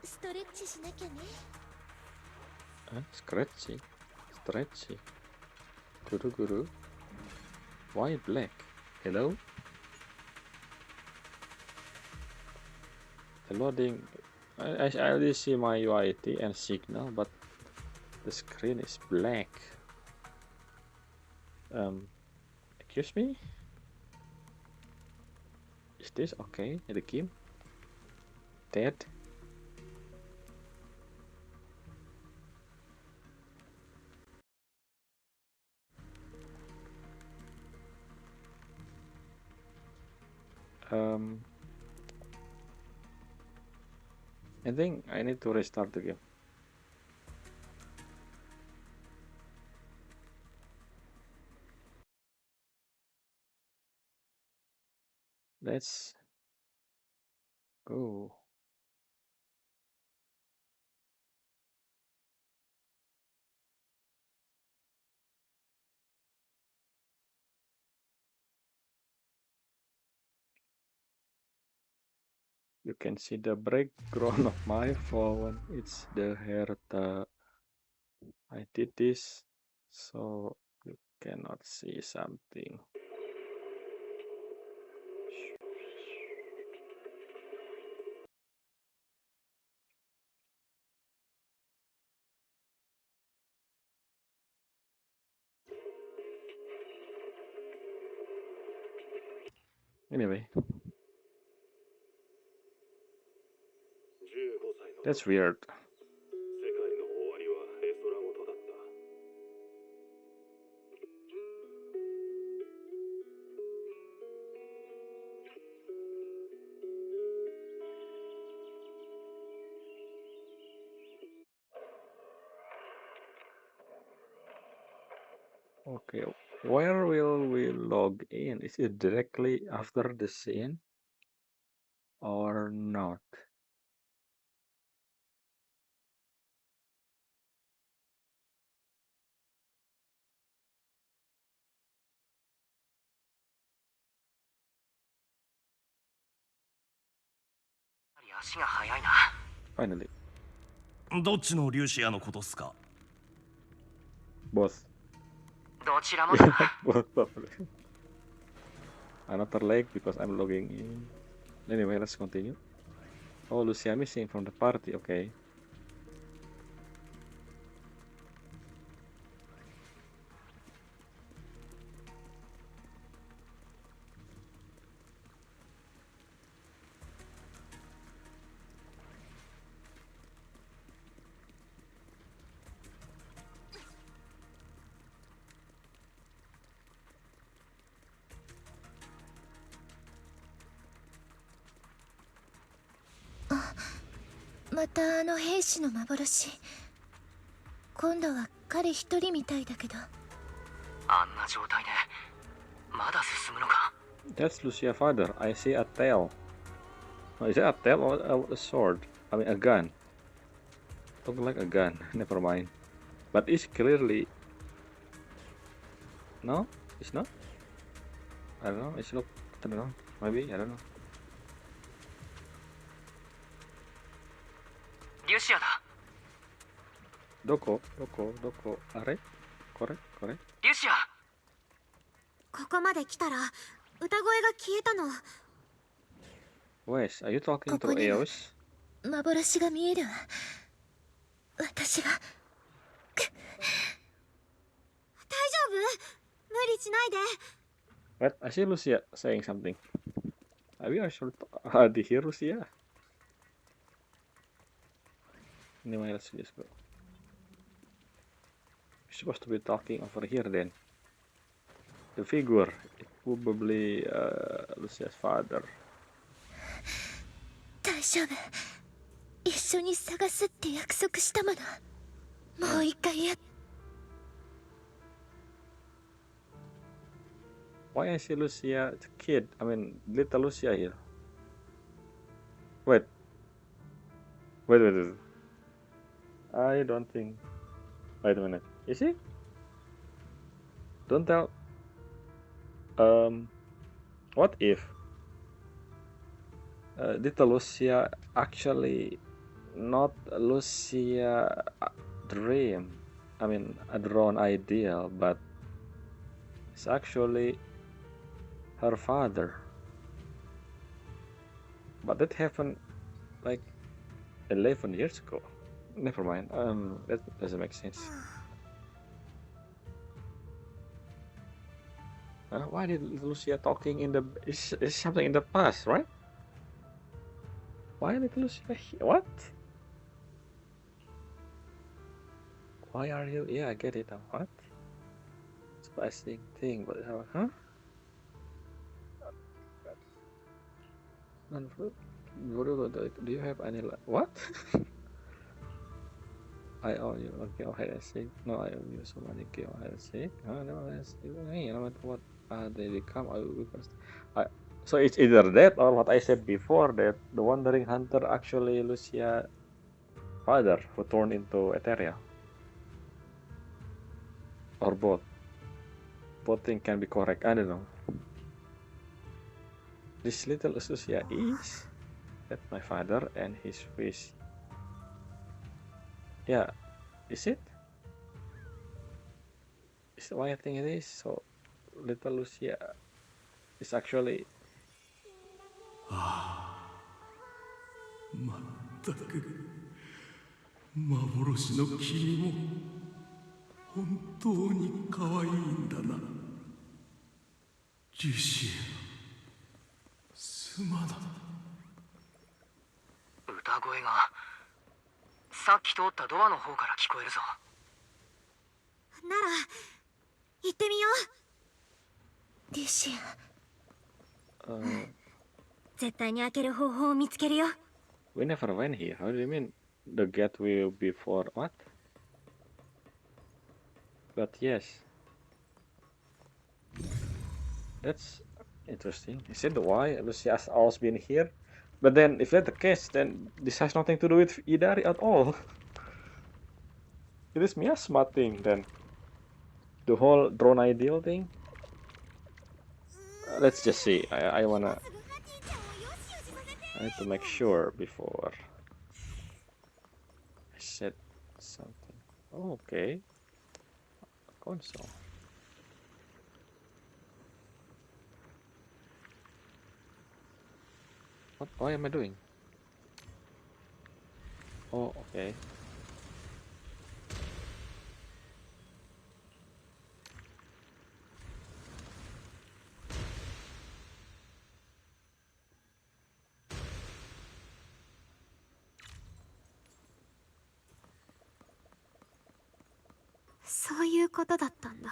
ストレッチしなきゃね。 Scratchy. Stretchy. Guru. Why black? Hello? The loading. I only see my UIT and signal, but the screen is black. Excuse me? Is this okay? The game? Dead? I think I need to restart the game. Let's go. You can see the background of my phone. It's the Hertha. I did this so you cannot see something. Anyway, that's weird. Okay, where will we log in? Is it directly after the scene or not? Finally, どっちのリュシアのことっすか？ both. どちらもだ。 Both probably. Another leg because I'm logging in. Anyway, let's continue. Oh, Lucia missing from the party. Okay. Ah, またあの兵士の幻。今度は彼一人みたいだけど。あんな状態でまだ進むのか。 That's Lucia father. I see a tail. Oh, is it a tail or a sword? I mean a gun. Look like a gun. Never mind. But it's clearly... No? It's not? I don't know. It's look... I don't know. Maybe? I don't know. リュシアだ。どこあれこれリュシア。ここまで来たら歌声が消えたの。 Wes, are you talking こ to こには Eos? 幻が見える。私が。大丈夫？無理しないで。 What? I see Lucia saying something. Are we actually... Did you hear Lucia? Anyway, let's just go. We're supposed to be talking over here then. The figure. It's probably Lucia's father. 大丈夫。一緒に探すって約束したもの。もう一回やっ。 Why I see Lucia, the kid? I mean, little Lucia here. Wait. I don't think... Wait a minute. Is he? Don't tell... What if... did Lucia actually not Lucia dream? I mean, a drawn ideal, but it's actually her father. But that happened like 11 years ago. Never mind. That doesn't make sense. Why did Lucia talking in the? Is something in the past, right? Why did Lucia? What? Why are you? Yeah, I get it now. What? Surprising thing, but huh? Do you have any? What? I owe you a game of hide and seek. No, I owe you so many game of hide and seek. No, let's see. What they become? So it's either that or what I said before, that the wandering hunter actually Lucia's father who turned into ethereal, or both. Both things can be correct. I don't know. This little Lucia is that my father and his wish. Yeah, is it? Is why I think it is. So little Lucia is actually. まったく幻の君も本当に可愛いんだな。リシエ、すまな。歌声がさっき通ったドアの方から聞こえるぞ。なら行ってみよう。リシエ。絶対に開ける方法を見つけるよ。We never went here. How do you mean? The gate will be for what? But yes. That's interesting. Is it why Lucia has always been here? But then, if that's the case, then this has nothing to do with Idari at all. It is Miasma thing then. The whole drone ideal thing. Let's just see. I need to make sure before I said something. Oh, okay. Console. What am I doing? Oh, okay.そういうことだったんだ。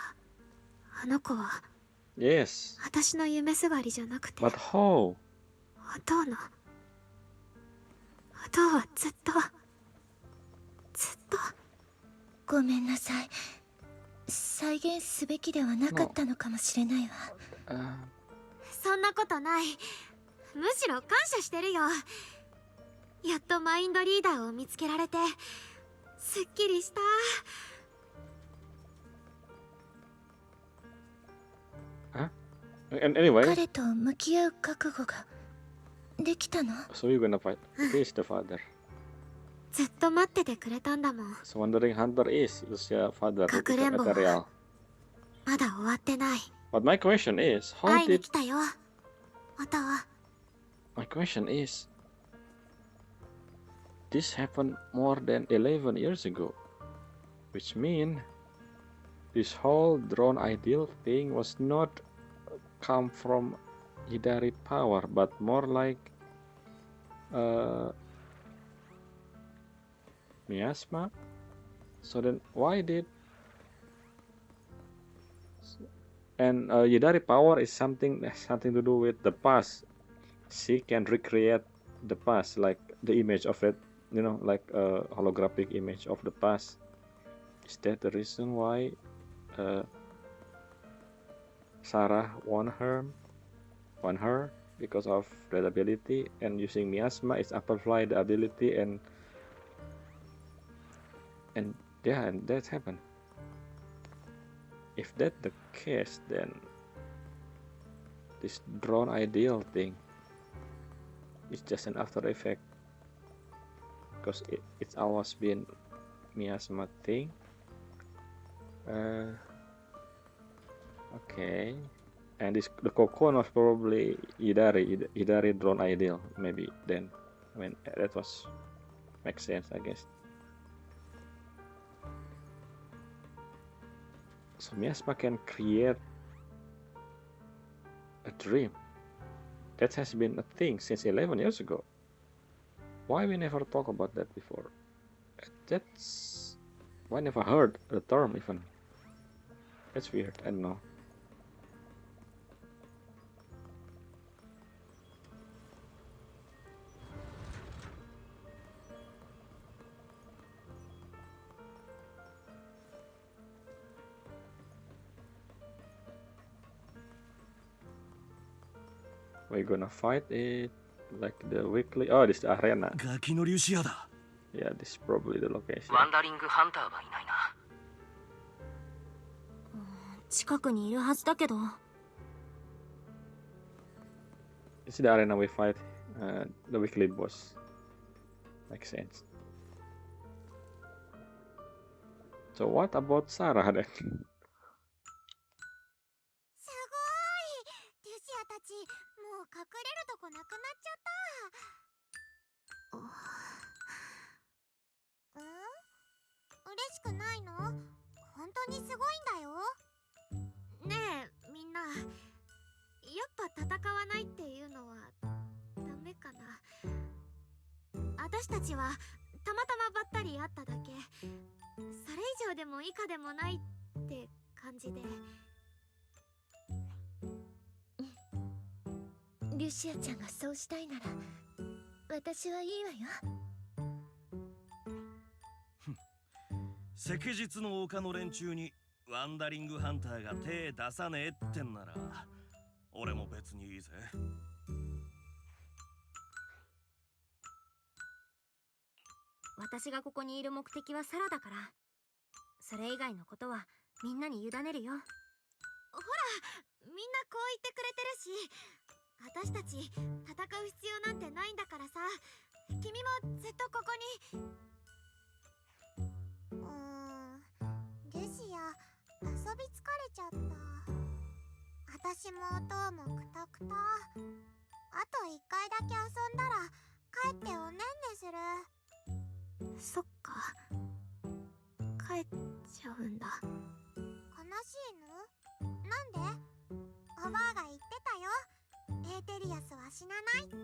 あの子は Yes. 私の夢すがりじゃなくて、 But how? お父の。お父はずっとごめんなさい。再現すべきではなかったのかもしれないわ。そんなことない。むしろ感謝してるよ。やっとマインドリーダーを見つけられてすっきりした。Anyway. 彼と向き合う覚悟ができたの？ So you're gonna fight. He's the father. ずっと待っててくれたんだもん。 So Wandering Hunter is Lucia's father. かくれんぼはまだ終わってない。 But my question is, how 会いに did... 来たよ。お父。 My question is, this happened more than 11 years ago, which means this whole drone ideal thing was not come from Hidari power, but more like miasma. So then why did... And Hidari power is something to do with the past. She can recreate the past, like the image of it, you know, like a holographic image of the past. Is that the reason why Sarah won her because of that ability, and using miasma is amplify the ability, and yeah, and that happened. If that's the case, then this drone ideal thing it's just an after effect because it's always been miasma thing. Okay, and the cocoon was probably Idari drone ideal, maybe then. I mean, that was makes sense, I guess. So miasma can create a dream. That has been a thing since 11 years ago. Why we never talk about that before? That's why I never heard the term even. That's weird. I don't know. We're gonna fight it like the weekly. Oh, this is the arena. ガキの粒子屋だ。 Yeah, this is probably the location. ワンダリングハンターはいないな。近くにいるはずだけど。This is the arena we fight the weekly boss. Makes sense. So what about Sarah then? すごい。リュシアたちもう隠れるとこなくなっちゃった。嬉しくないの？本当にすごいんだよ。ねえみんな、やっぱ戦わないっていうのはダメかな。私たちはたまたまばったり会っただけ。それ以上でも以下でもないって感じで。リュシアちゃんがそうしたいなら私はいいわよ。石日の丘の連中にワンダリングハンターが手出さねえってんなら俺も別にいいぜ。私がここにいる目的はサラだから、それ以外のことはみんなに委ねるよ。ほら、みんなこう言ってくれてるし、私たち戦う必要なんてないんだからさ。君もずっとここに。ルシア、遊び疲れちゃった。私もおとうもクタクタ。あと1回だけ遊んだら帰っておねんねする。そっか、帰っちゃうんだ。悲しいの？なんで？おばあが言ってたよ。エーテリアスは死なないって。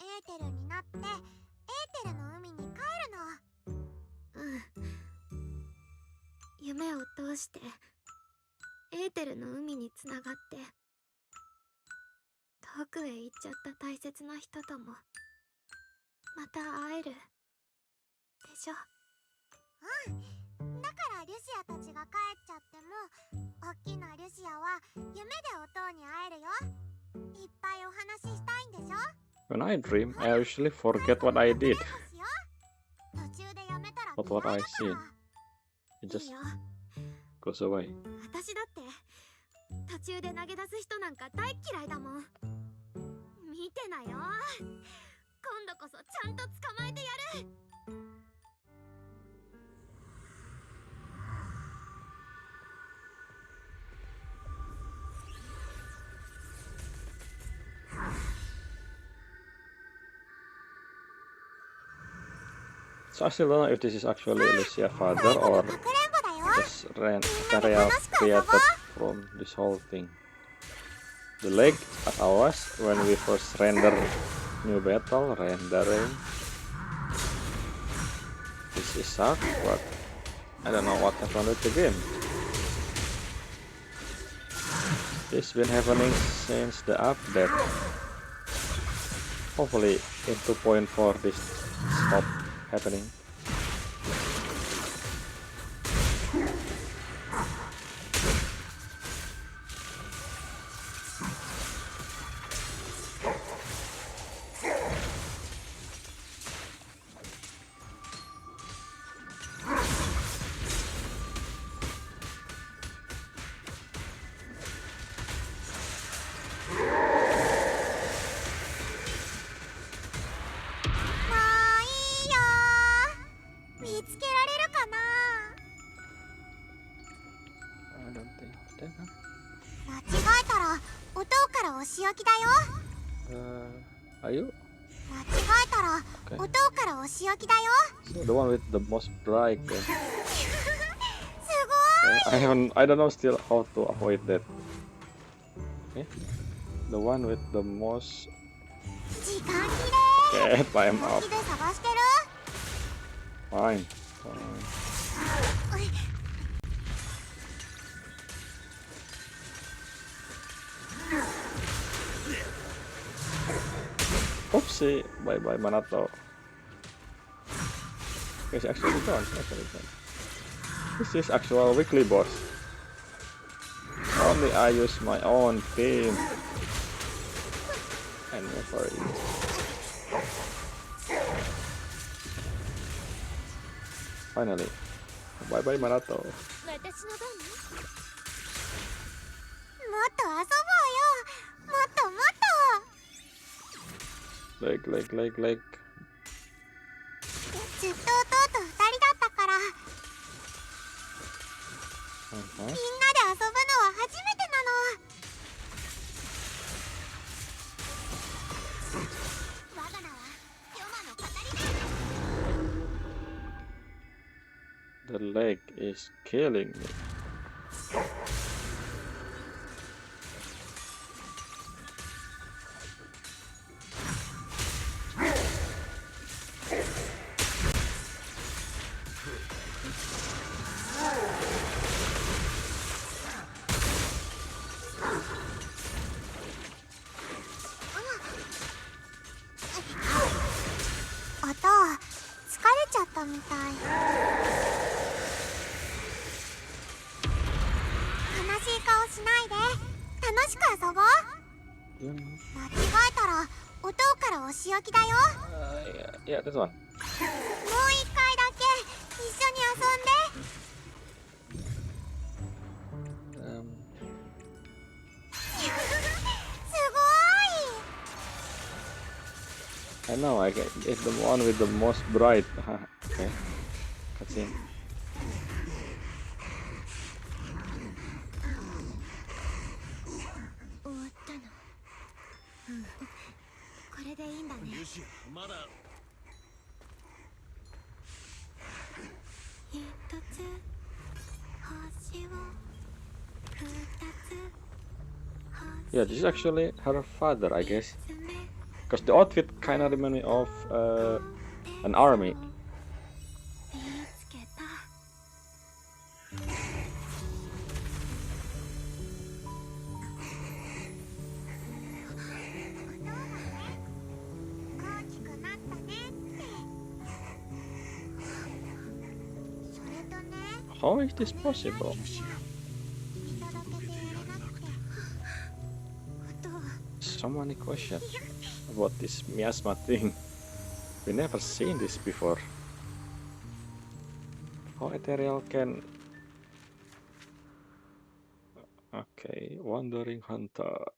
エーテルになってエーテルの海に帰るの。夢を通してエーテルの海につながって遠くへ行っちゃった大切な人ともまた会えるでしょ。だからルシアたちが帰っちゃってもおっきなルシアは夢でおとうに会えるよ。いっぱいお話ししたいんでしょ。 When I dream, I usually forget what I did. 途中でやめたら But what I see, it just goes away. 私だって途中で投げ出す人なんか大嫌いだもん。見てなよ、今度こそちゃんと捕まえてやる。So I still don't know if this is actually Lucia's father or just area created from this whole thing. The lake at ours when we first render new battle rendering. This is suck, but I don't know what happened with the game. This has been happening since the update. Hopefully in 2.4 this stopped happening. ada kan? 間違えたらお塔からお仕置きだよ。 Ayo. 間違えたら Okay. お塔からお仕置きだよ。 So the one with the most bright. すごい。 I don't know still how to avoid that. Okay. The one with the most. 時間切れ。 Okay, time 本 up. 気で探してる。 Fine. Oopsie. Bye bye Manato. It's actually done. This is actual weekly boss. Only I use my own team. And never use. Finally. Bye bye Manato. 私の番ね。もっと遊ぼうよ。もっともっと。 Leg. ずっと弟と二人だったから、みんなで遊ぶのは初めてなの。我が名はヨマの語りだ。 The leg is killing me. Yeah, this one. もう一回だけ一緒に遊んで。すごい。 I know, I get it's the one with the most bright. Okay. Cutscene. 終わったの。うん。これでいいんだね。まだ。一つ星を二つ。 Yeah, this is actually her father, I guess. Because the outfit kinda remind me of an army. 見つけた。 大きくなったねって。それとね。 How is this possible? いただけてやれなくて。あと。 So many questions about this miasma thing. We never seen this before. How ethereal can... Okay, wandering hunter.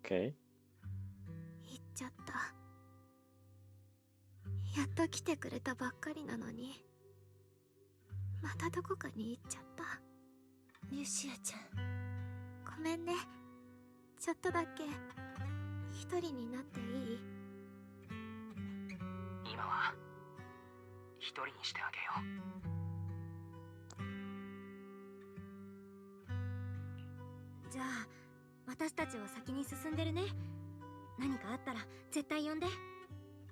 Okay. 行っちゃった。やっと来てくれたばっかりなのに、またどこかに行っちゃった。リュシアちゃん、ごめんね。ちょっとだけ一人になっていい？今は一人にしてあげよう。じゃあ私たちは先に進んでるね。何かあったら絶対呼んで。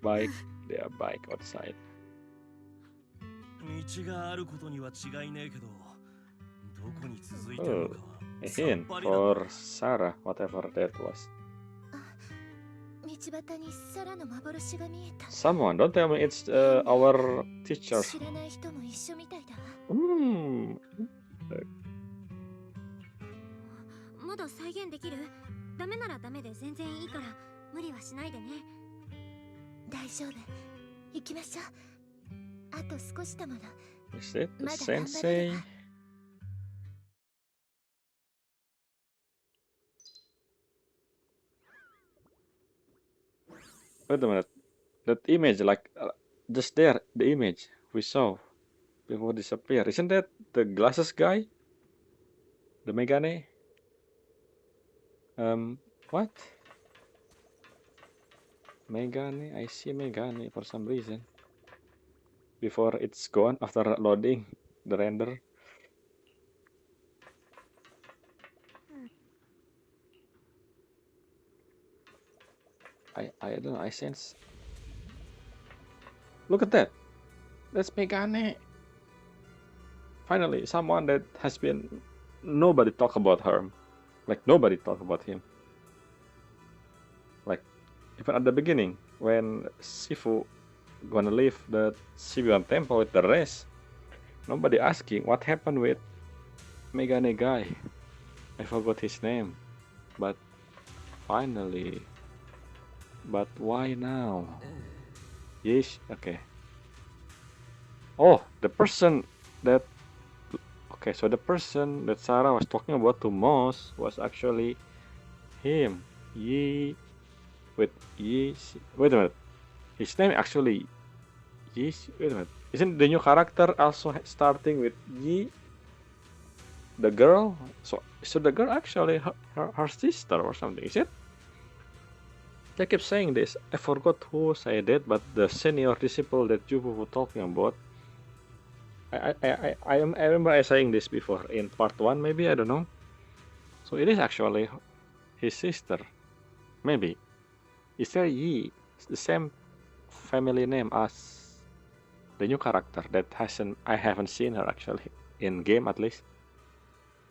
Bike, there bike outside. 道があることには違いねえけど、どこに続いてるの Oh, かは a さ hint っぱりだ。 for Sarah, whatever that was. 道端にサラの幻が見えた。 Someone, don't tell me it's our teacher. 知らない人も一緒みたいだ。まだ再現できる？ダメならダメで全然いいから無理はしないでね。大丈夫。行きましょう。あと少しだもの。 Is it the まだ頑張れ sensei? るわ。 Wait a minute. That image, like just there, the image we saw. before disappear. Isn't that the glasses guy? The Megane? What? Megane, I see Megane for some reason. Before it's gone after loading the render. I don't know, I sense. Look at that. That's Megane. Finally, someone that has been nobody talk about her. Like nobody talk about him. Like even at the beginning when Shifu gonna leave the Shibuyan temple with the rest, nobody asking what happened with Megane guy. I forgot his name. But finally. But why now? Yes, okay. Oh, the person that... Okay, so the person that Sarah was talking about to Moss was actually him. Wait a minute. His name actually wait a minute. Isn't the new character also starting with Yi? The girl? So the girl actually her sister or something, is it? I keep saying this. I forgot who said it, but the senior disciple that you were talking about. I remember I saying this before in part 1, maybe, I don't know. So it is actually his sister. Maybe. Is there Yi? It's the same family name as the new character that I haven't seen her actually. In game at least.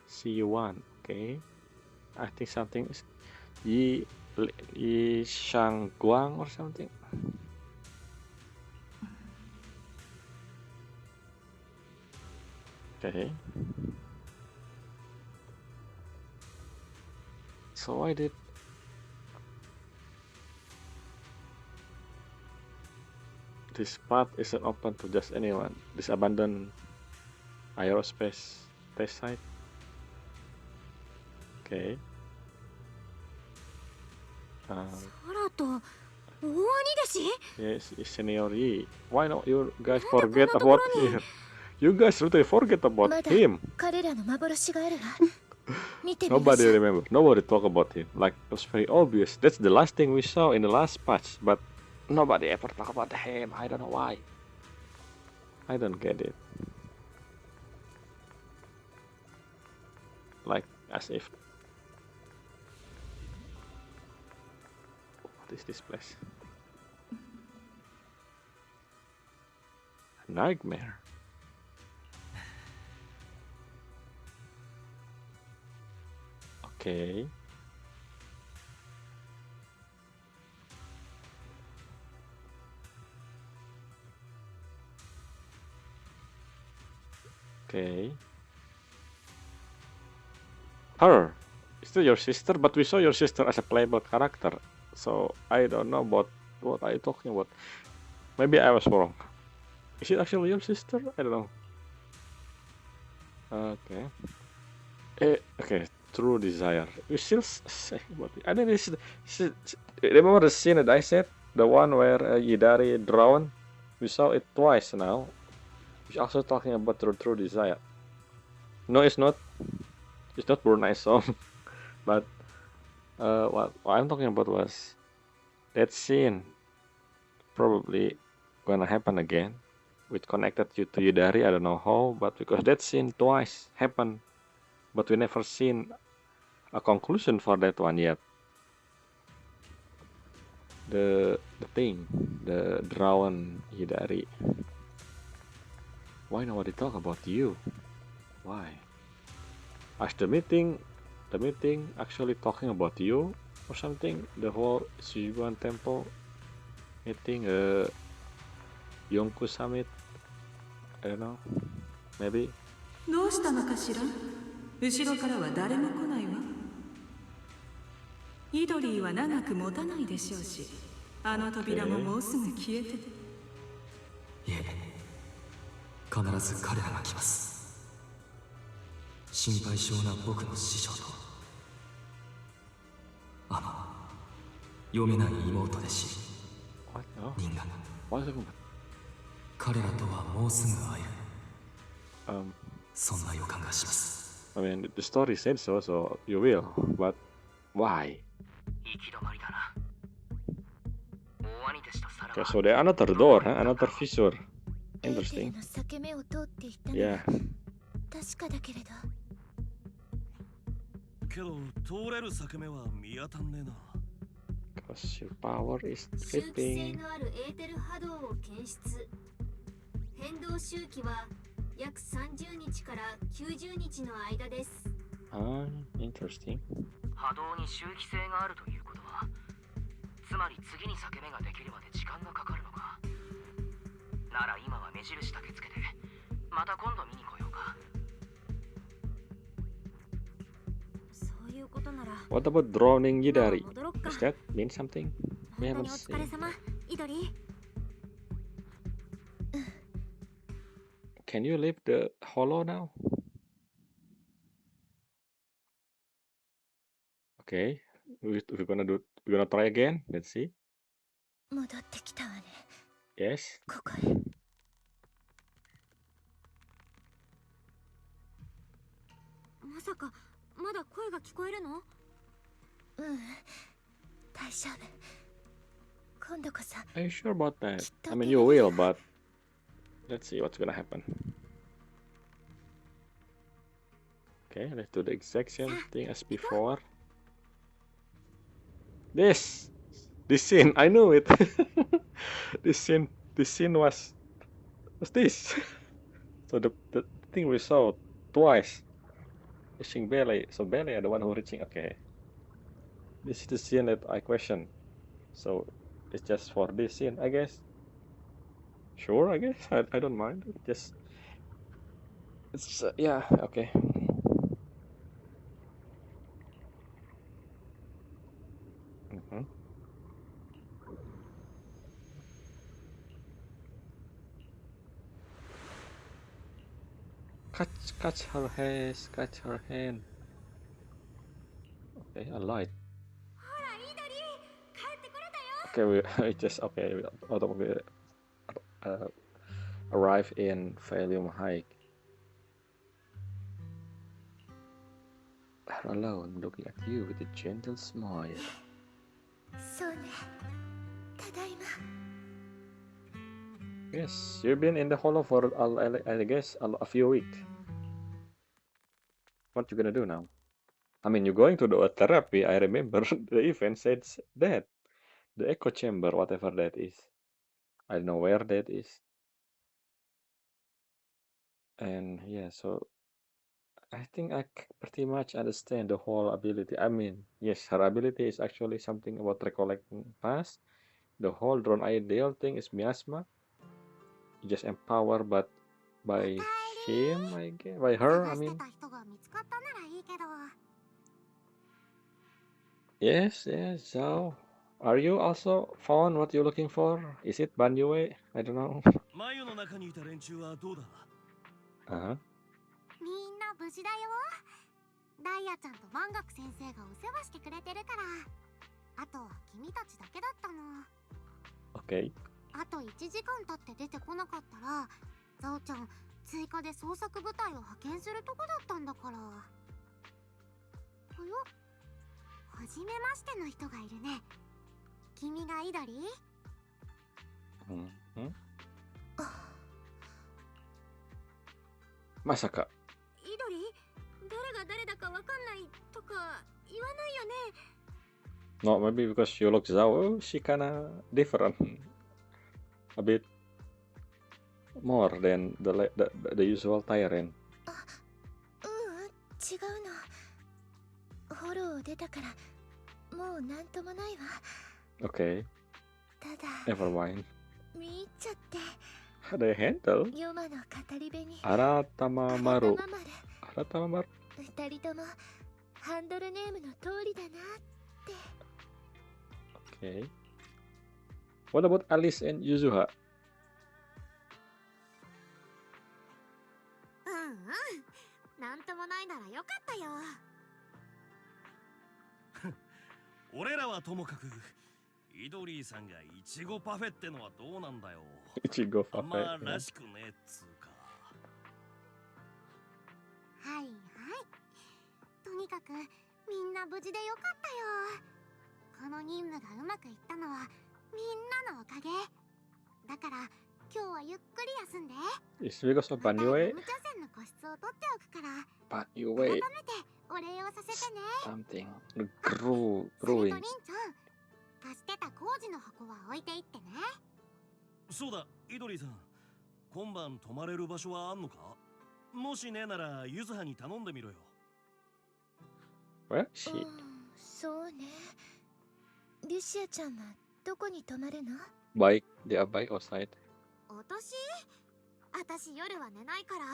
C1, okay. I think something is Yi Shangguang or something. Okay. So why did... This path isn't open to just anyone. This abandoned aerospace test site. Okay. Yes, Senior Yi. Why not you guys forget about him? You guys really forget about him. Nobody remember. Nobody talk about him. Like, it was very obvious. That's the last thing we saw in the last patch. But nobody ever talk about him. I don't know why. I don't get it. Like, as if... What is this place? A nightmare. Okay. Okay. Her. Is that your sister? But we saw your sister as a playable character. So I don't know about what are you talking about. Maybe I was wrong. Is it actually your sister? I don't know. Okay. Okay. True desire. We still say about it. I think this is remember the scene that I said? The one where Yidari drowned? We saw it twice now. We're also talking about true desire. No, it's not. It's not Brunei song. But what I'm talking about was that scene probably gonna happen again. Which connected you to Yidari, I don't know how, but because that scene twice happened, but we never seen a conclusion for that one yet. The thing, the drowned Hidari. Why nobody talk about you? Why? As the meeting actually talking about you or something? The whole Shibuyan Temple meeting, Yonku Summit. I don't know. Maybe. どうしたのかしら。後ろからは誰も来ないわ。イドリーは長く持たないでしょうし、あの扉ももうすぐ消えて。いえ、必ず彼らが来ます。心配性な僕の師匠と、読めない妹弟子、人間。彼らとはもうすぐ会える。そんな予感がします。I mean, the story said so, so you will. But why? 行き止まりだな。大兄弟子とサラ Okay, は so there another door, huh? Another fissure. エーテル Interesting. の裂け目を通っていったの Yeah. は確かだけれど、けど通れる裂け目は見当たんねえな。 Because your power is 周期性 flipping. のあるエーテル波動を検出。変動周期は約30日から90日の間です。Ah, interesting. 波動に周期性があるということは、つまり次に裂け目ができるまで時間がかかるのか。なら今は目印だけつけて、また今度見に来ようか。そういうことなら。 What about drowning Yidari? 戻ろっか。 Does that mean something? 本 We 当に haven't お疲れ seen. 様、イドリ。Can you leave the hollow now? Okay, we're gonna try again. Let's see. 戻ってきたわね。 Yes. ここへ。まさかまだ声が聞こえるの？大丈夫。今度こそ。 Are you sure about that? きっと I mean, 出 you る will, わ。 but let's see what's gonna happen. Okay, let's do the exact same thing as before. This scene, I knew it. This scene was this. So the thing we saw twice, reaching Bailey. So Bailey are the one who reaching. Okay, this is the scene that I question. So it's just for this scene, I guess. Sure, I guess I don't mind. Just it's yeah, okay. Mhm. Catch her hands, catch her hand. Okay, a light. ほら、イドリ、帰ってこれたよ。 Okay, we just okay. We arrive in Feilume Heights. Alone, looking at you with a gentle smile. そうね。ただいま。 Yes, you've been in the hollow for I guess a few weeks. What you gonna do now? I mean, you're going to do a therapy. I remember the event said that the echo chamber, whatever that is. I don't know where that is. And yeah, so I think I pretty much understand the whole ability. I mean, yes, her ability is actually something about recollecting past. The whole drone ideal thing is miasma. Just empowered, but by him, I guess, by her, I 探して mean. た人が見つかったならいいけど。 Yes, yes. So, are you also found what you're looking for? Is it Banyue? I don't know. 眉の中にいた連中はどうだ？ Uh-huh. みんな無事だよ。ダイヤちゃんと万学先生がお世話してくれてるから。あとは君たちだけだったの。 Okay. あと1時間経って出てこなかったら、ザオちゃん追加で捜索部隊を派遣するとこだったんだから。およ、はじめましての人がいるね。君がイドリ？ Mm-hmm. Masaka. イドリ、誰が誰だかわかんないとか言わないよね。 No, maybe because you look Zhao, she kinda different. A bit more than the usual tyrant. 違うの。フォローを出たからもうなんともないわ。 Okay. ただ Never mind. 見入っちゃって。 How they handle? ヨマの語り部に Aratama Maru. 頭丸。 Aratama Maru. 二人ともハンドルネームの通りだなって。 Okay. What about Alice and Yuzuha? なんともないならよかったよ。俺らはともかく、イドリーさんがイチゴパフェってのはどうなんだよ。 Ichigo あんま Pafe. らしくねえっつうか。かくみんな無事でよかったよ。この任務がうまくいったのはみんなのおかげだから、今日はゆっくり休んで。 It's because of また Banyue. 無茶船の個室を取っておくから、改 Banyue めてお礼をさせてね。 something それと growing. リンちゃん、貸してた工事の箱は置いていってね。そうだ、イドリーさん、今晩泊まれる場所はあんのか？もしねえならゆずはに頼んでみろよ。Where is she? そうね。リュシアちゃんはどこに泊まるの？ Bike, they are bike outside. 私夜は寝ないから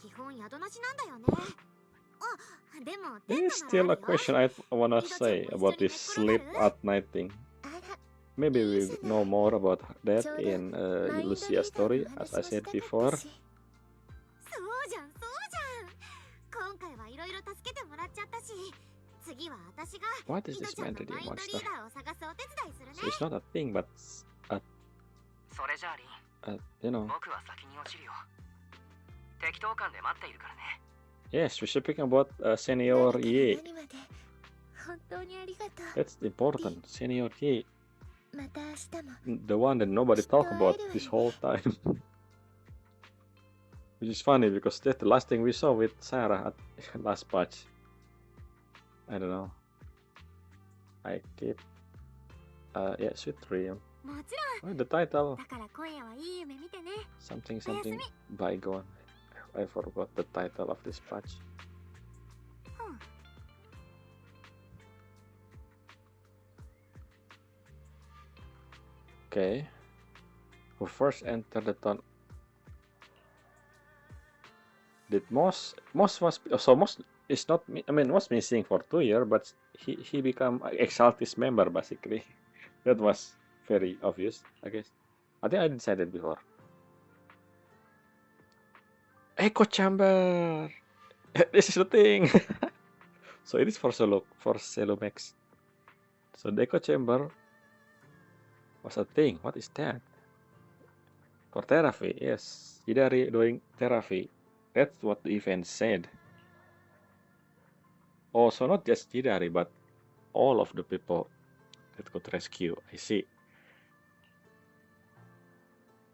基本宿なしなんだよね。あ、でも There is still a question I wanna say about this sleep at night thing. Maybe we know more about that in Lucia's story, as I said before. そうじゃん。今回はいろいろ助けてもらっちゃったし、次は私が What イ is ド this ちゃんの mentally マインドリ monster? ーダーを探すお手伝いするね。 So it's not a thing, butそれじゃあリン、 you know. 僕は先に落ちるよ。適当感で待っているからね。Yes, we're speaking about Senior Ye. 何まで本当にありがとう。 That's important, Senior Ye. また明日も。 The one that nobody talked about this whole time. Which is funny because that's the last thing we saw with Sarah at last patch. I don't know. I keep yeah, Sweet Dream. もち Oh, the title. ろん。だから今夜はいい夢見てね。 Something Bygone. I forgot the title of this patch. Okay. Who first entered the town? Did Moss was so Moss is not. I mean, was missing for 2 years, but he become Exaltist member basically. That was very obvious, I guess. I think I decided before. Echo chamber. This is the thing. So it is for Celomex. So the echo chamber was a thing. What is that? For therapy, yes. Hidari doing therapy. That's what the event said. Oh, so not just Hidari, but all of the people that could rescue. I see.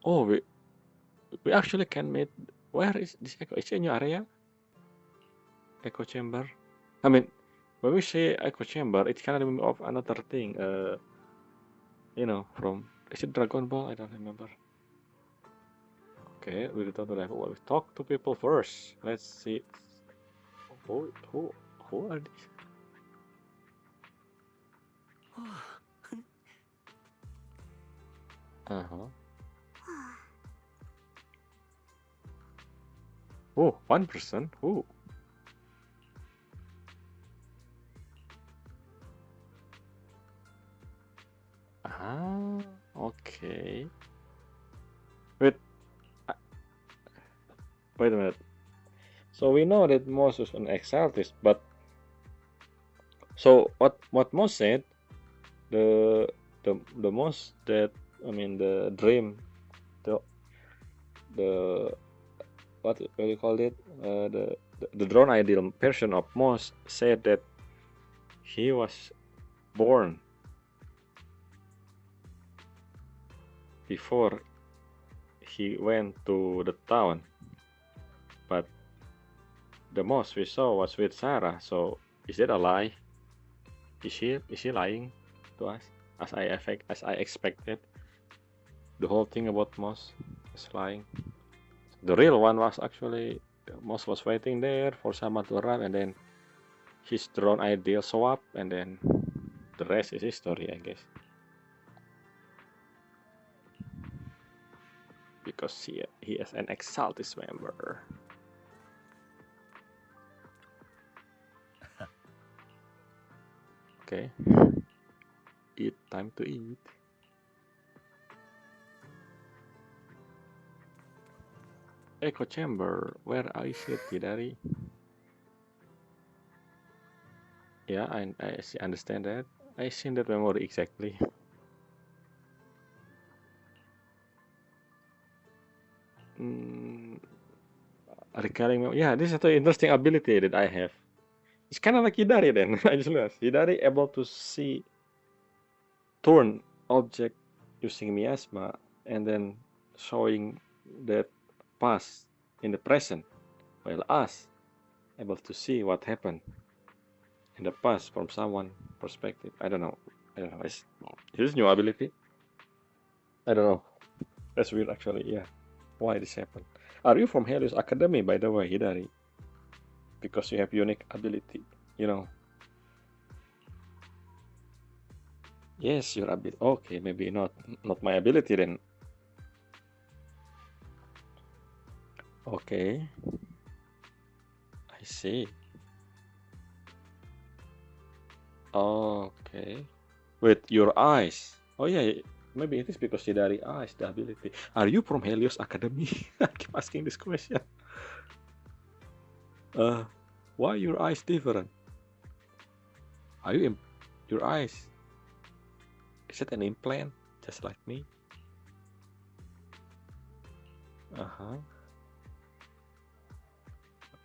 Oh, we actually can meet. Where is this echo? Is it a new area? Echo chamber. I mean, when we say echo chamber, it kind of of another thing. You know, from is it Dragon Ball? I don't remember. Okay, we return to level 1. We talk to people first. Let's see. Who are these? Oh, 1%. Ooh. Okay. Wait. Wait a minute. So we know that Moss was an Exaltist, but so what Moss said, the Moss that the dream, the what do you call it? The drone ideal version of Moss said that he was born before he went to the town, but the Moss we saw was with Sarah. So is that a lie? Is she lying to us as I expected? The whole thing about Moss is lying. The real one was actually Moss was waiting there for someone to arrive, and then his drone ideal show up, and then the rest is history, I guess. Because he is an Exaltist member. Okay. Eat, time to eat. Echo chamber, where is it, Hidari? Yeah, I understand that. I seen that memory exactly. Recurring memory. Yeah, this is an interesting ability that I have. It's kind of like Hidari then. I just realized Hidari able to see turn object using miasma and then showing the past in the present, while us able to see what happened in the past from someone perspective. I don't know. It's his new ability. I don't know. That's weird actually. Yeah. Why this happened? Are you from Helios Academy, by the way, Hidari? Because you have unique ability, you know. Yes, your ability. Okay, maybe not my ability then. Okay. I see. Okay. With your eyes. Oh yeah, maybe it is because Hidari eyes, the ability. Are you from Helios Academy? I keep asking this question. Why your eyes different? Are you your eyes? Is it an implant, just like me?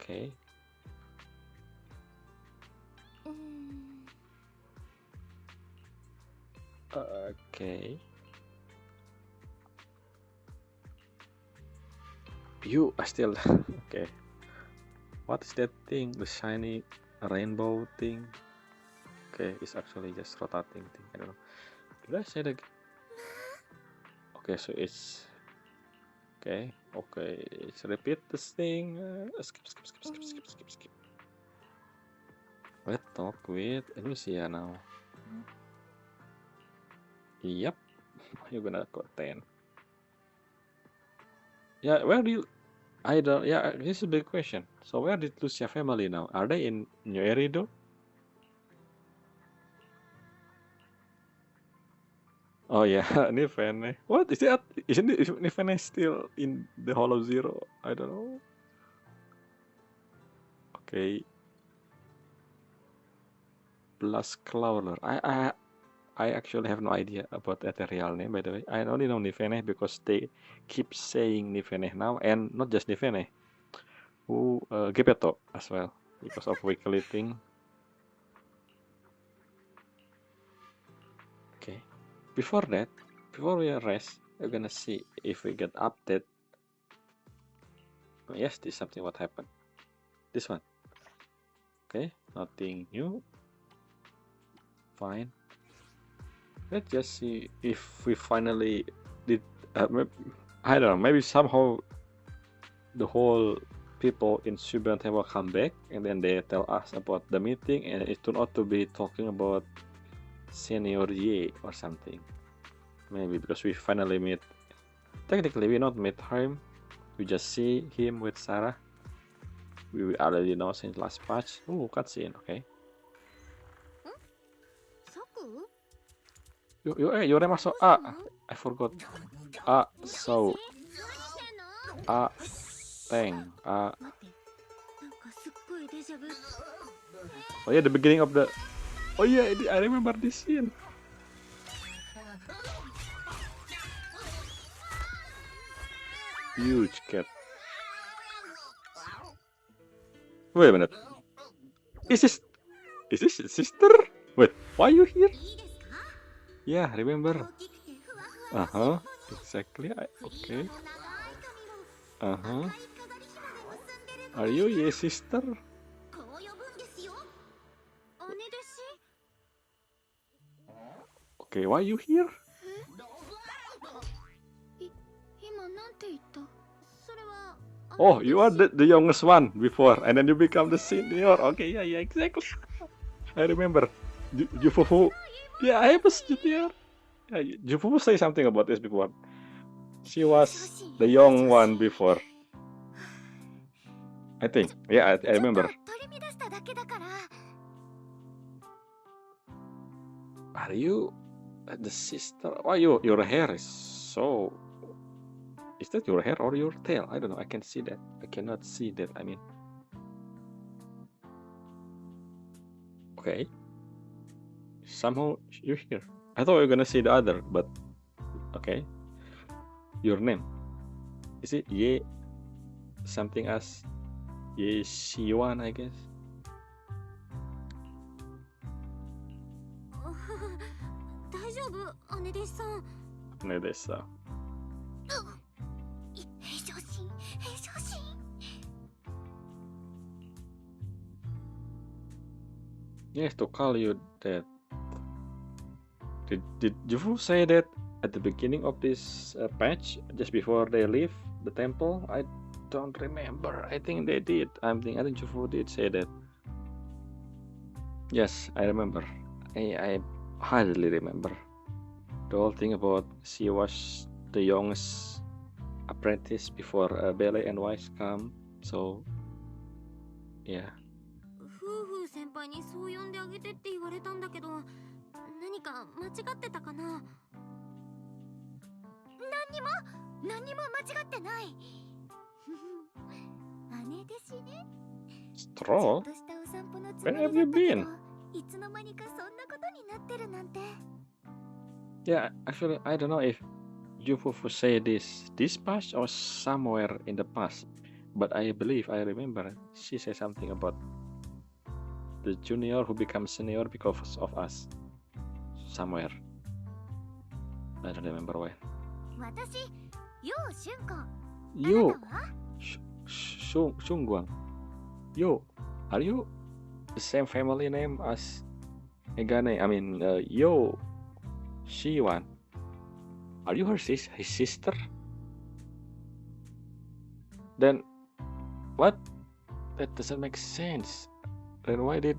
Okay. Okay. You are still okay. What is that thing? The shiny rainbow thing? Okay, it's actually just rotating thing. I don't know. Did I say that? Okay, so it's okay. Okay, let's repeat this thing. Skip. Let's talk with Lucia now. Yep, you're gonna go 10. Yeah, where do you? I don't. Yeah, this is a big question. So where did Lucia family now? Are they in New Erido? Oh yeah, Nifene. What is that? Isn't Nifene still in the Hollow Zero? I don't know. Okay. Plus Clowler. I actually have no idea about that real name, by the way. I only know Nifene because they keep saying Nifene now, and not just Nifene. Who Gepeto as well because of weekly thing. Okay. Before that, before we rest, we're gonna see if we get update. Oh, yes, this is something what happened. This one. Okay, nothing new. Fine. Let's just see if we finally did. I don't know. Maybe somehow the whole people in Subante will come back, and then they tell us about the meeting, and it turned out to be talking about Senior Ye or something. Maybe because we finally meet. Technically, we not meet him. We just see him with Sarah. We already know since last patch. Oh, cutscene. Okay. You masuk. I forgot. So. Tang. Oh yeah, the beginning of the. Oh yeah, I remember this scene. Huge cat. Wait a minute. Is this your sister? Wait, why are you here? Yeah, remember. Exactly. Okay. Are you your sister? Okay, why are you here? Oh, you are the youngest one before, and then you become the senior. Okay, yeah, exactly. I remember. Jufufu. Yeah, I was junior. Yeah, Jufufu say something about this before. She was the young one before. I think. Yeah, I remember. Are you the sister? Why your hair is so... Is that your hair or your tail? I don't know. I can see that. I cannot see that. I mean. Okay. Somehow you're here. I thought we were gonna see the other, but okay. Your name. Is it Ye something as Ye Shiwan, I guess? 姉弟子さん。姉弟子さん。平常心、平常心。Yes, to call you that. Did Jufu say that at the beginning of this patch, just before they leave the temple? I don't remember. I think they did. I think Jufu did say that. Yes, I remember. I hardly remember the whole thing about she was the youngest apprentice before Bele and Wise come. So, yeah. 夫婦先輩にそう呼んであげてって言われたんだけど、何か間違ってたかな。何にも間違ってない。姉弟子ね。ちょ Stroll? っとしたお散歩のつ Where もり have だ you ったけど、 been? いつの間にかそんなことになってるなんて。Yeah, actually, I don't know if Jufufu say this past or somewhere in the past, but I believe I remember she said something about the junior who becomes senior because of us. Somewhere. I don't remember when. 私、よう俊子。あ You, なたは Shungguang. You, are you the same family name as Megane? I mean, Yo, Shiwan. Are you his sister? Then, what? That doesn't make sense. Then why did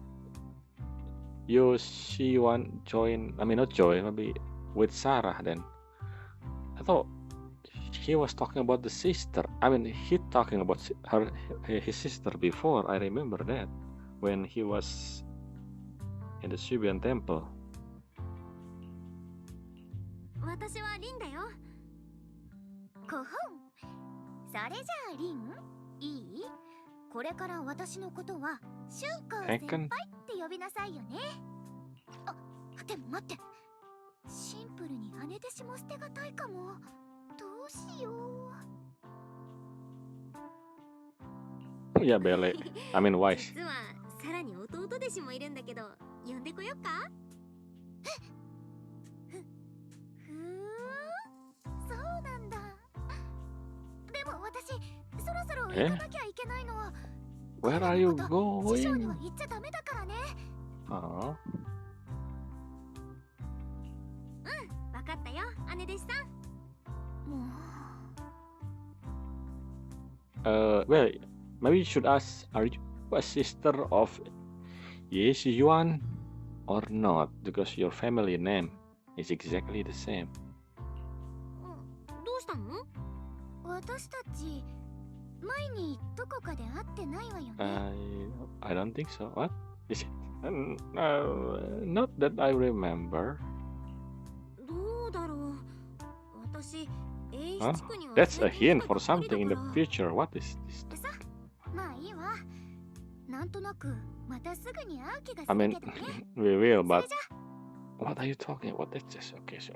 Yo Shiwan join? I mean, not join, maybe with Sarah then. I thought he was talking about the sister. I mean, he talking about his sister before. I remember that when he was in the Shibuyan temple. 私はリンだよ。こほん。それじゃあリン、いい？これから私のことは俊子先輩って呼びなさいよね。あ、でも待って。シンプルに姉弟子も捨てがたいかも。どうしよう。Yeah, Bele. I mean, Wise. 実はさらに弟弟子もいるんだけど、呼んでこよっか。そうなんだ。でも私、そろそろ行かなきゃいけないのは。Where are you 師匠に going? は言っちゃダメだからね。Oh. わかったよ、姉弟子さん。もう。Well, maybe you should ask, are you a sister of Ye Yuan or not? Because your family name is exactly the same. どうしたの？私たち、前にどこかで会ってないわよね。I don't think so. What? Is it? Not that I remember. どうだろう。私、Huh? That's a hint for something in the future. What is this? さ、まあいいわ。なんとなく、またすぐに会う気が I する mean, けどね。 we will, それ but じゃ、 what are you talking about? That's just okay. So,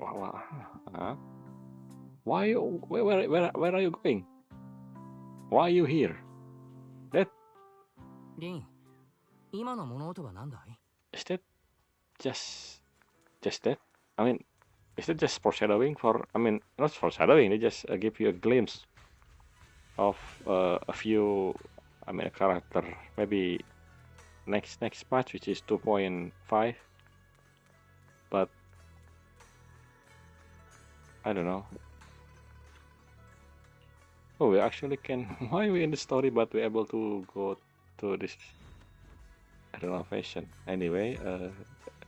huh? Why you? Where are you going? Why are you here? That リン、今の物音は何だい？ is that just that? I mean, is that just foreshadowing for? I mean, not foreshadowing. They just give you a glimpse of a few. I mean, a character. Maybe next patch, which is 2.5. But I don't know. Oh, we actually can. Why are we in the story, but we're able to go to this renovation? Anyway,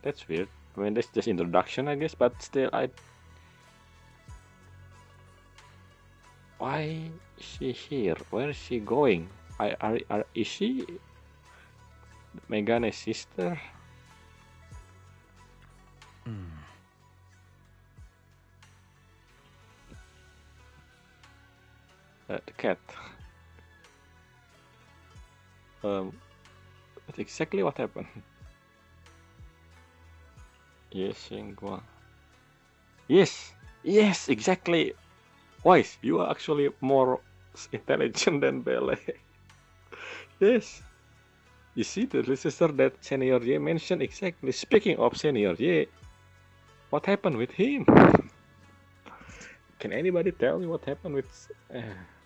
that's weird. I mean, that's just introduction, I guess. But still, why is she here? Where is she going? Is she Megane's sister? The cat. That's exactly what happened. Yes, Xinguang. Yes, exactly. Wise, you are actually more intelligent than Bele. Yes. You see the sister that Senior Ye mentioned exactly. Speaking of Senior Ye, What happened with him? Can anybody tell me what happened with...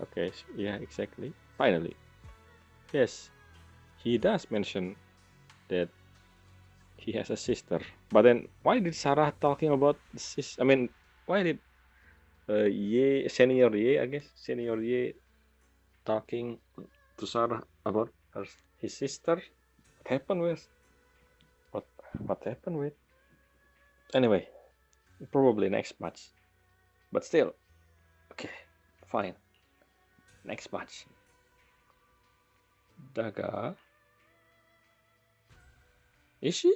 okay, yeah, exactly. Finally. Yes, he does mention that he has a sister. But then, why did Sarah talking about I mean, why did Senior Ye, I guess, Senior Ye talking to Sarah about his sister? What happened with... What happened with... Anyway, probably next match. But still, okay, fine. Next match. Daga. Is she?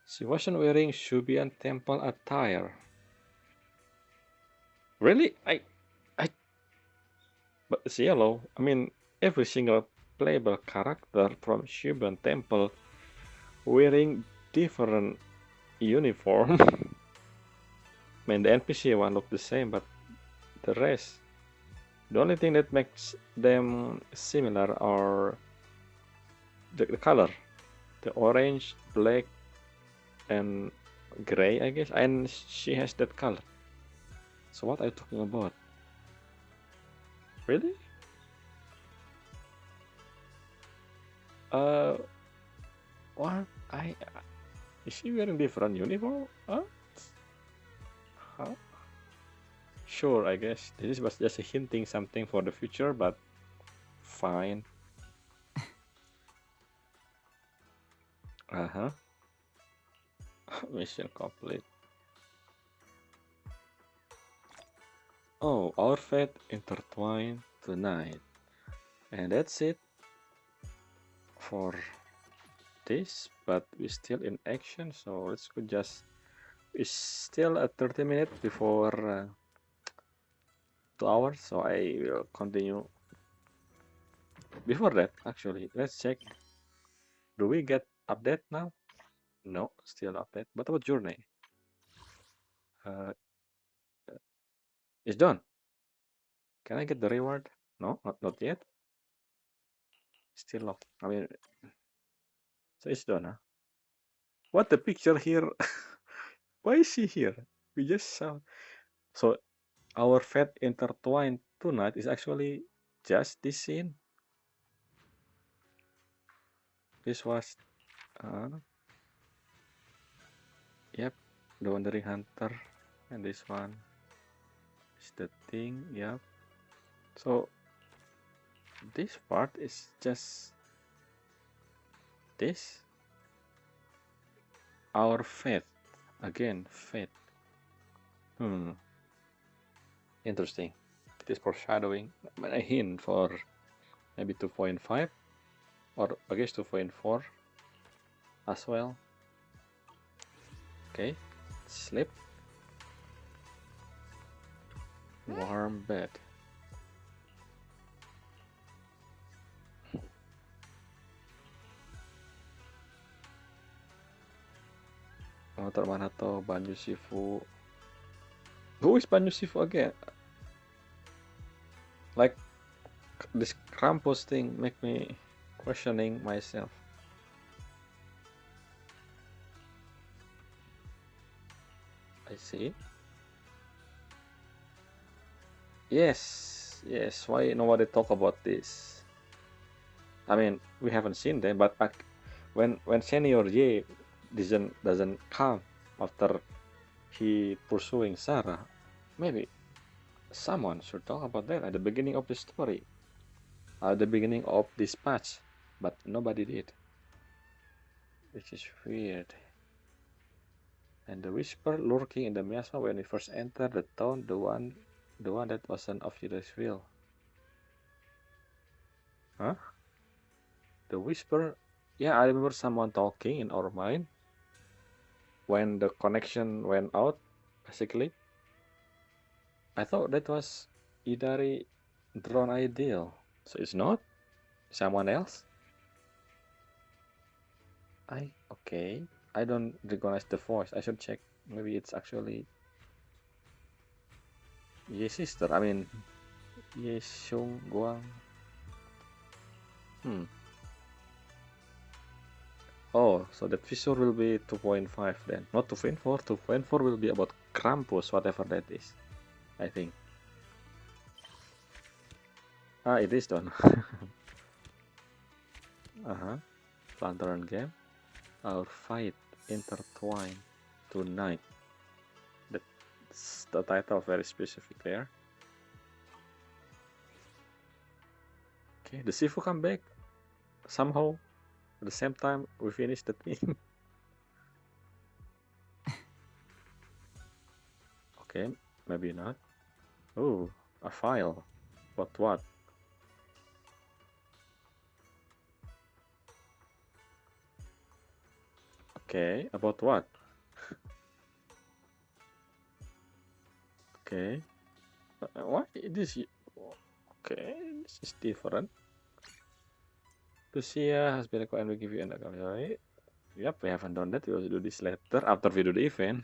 She wasn't wearing Shubian temple attire. Really? But it's yellow. I mean, every single playable character from Shubian temple wearing different uniform. I mean, the NPC one look the same, but the rest, the only thing that makes them similar are the color, the orange, black, and gray, I guess, and she has that color. So what are you talking about? Really? What? Is she wearing different uniform? Huh? Sure, I guess this was just a hinting something for the future, but fine. Mission complete. Oh, our fate intertwined tonight. And that's it for this, but we're still in action, so let's go just... It's still at 30 minutes before 2 hours, so I will continue. Before that, actually, let's check. Do we get update now? No, still update. What about journey? It's done. Can I get the reward? No, not yet. Still locked. I mean, so it's done, huh? What the picture here? Why is she here? We just saw. So our fate intertwined tonight is actually just this scene. This was, yep, the Wandering Hunter, and this one is the thing, yep. So this part is just this. Our fate, again, fate. Interesting. It is foreshadowing, a hint for maybe 2.5 or I guess 2.4 as well. Okay, sleep. Warm bed. Motor Manato, Banyue Shifu. Who is Banyue Shifu again? Like, this Krampus thing make me questioning myself. I see. Yes, why nobody talk about this? I mean, we haven't seen them, but when Senior Ye doesn't come after he pursuing Sarah, maybe someone should talk about that at the beginning of the story, at the beginning of this patch, but nobody did, which is weird. And the whisper lurking in the miasma when we first entered the town, the one that wasn't of Yudai's will. Huh? The whisper, yeah, I remember someone talking in our mind when the connection went out, basically. I thought that was Idari drone ideal. So it's not? Someone else? Okay. I don't recognize the voice. I should check. Maybe it's actually Ye's sister. I mean, Ye Xiong Guang. Oh, so that fissure will be 2.5 then. Not 2.4. 2.4 will be about Krampus, whatever that is. I think. Ah, it is done. Lantern game. Our fight intertwined tonight. That's the title, very specific there. Okay, the Sifu come back somehow. At the same time, we finish the team. Okay, maybe not. Oh, a file. But what? Okay, about what? Okay. Why this? Okay, this is different. Lucia has been acquired and we give you an account. Right? Yep, we haven't done that. We will do this later after we do the event.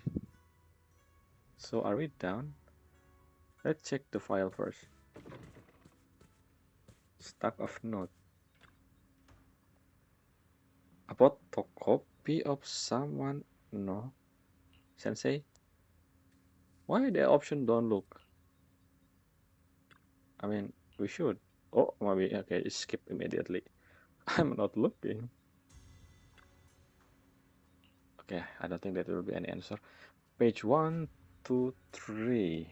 So are we done? Let's check the file first. Stack of notes. About the copy of someone? No. Sensei? Why the option don't look? I mean, we should. Oh, maybe, okay, skip immediately. I'm not looking. Okay, I don't think that will be any answer. Page 1, 2, 3.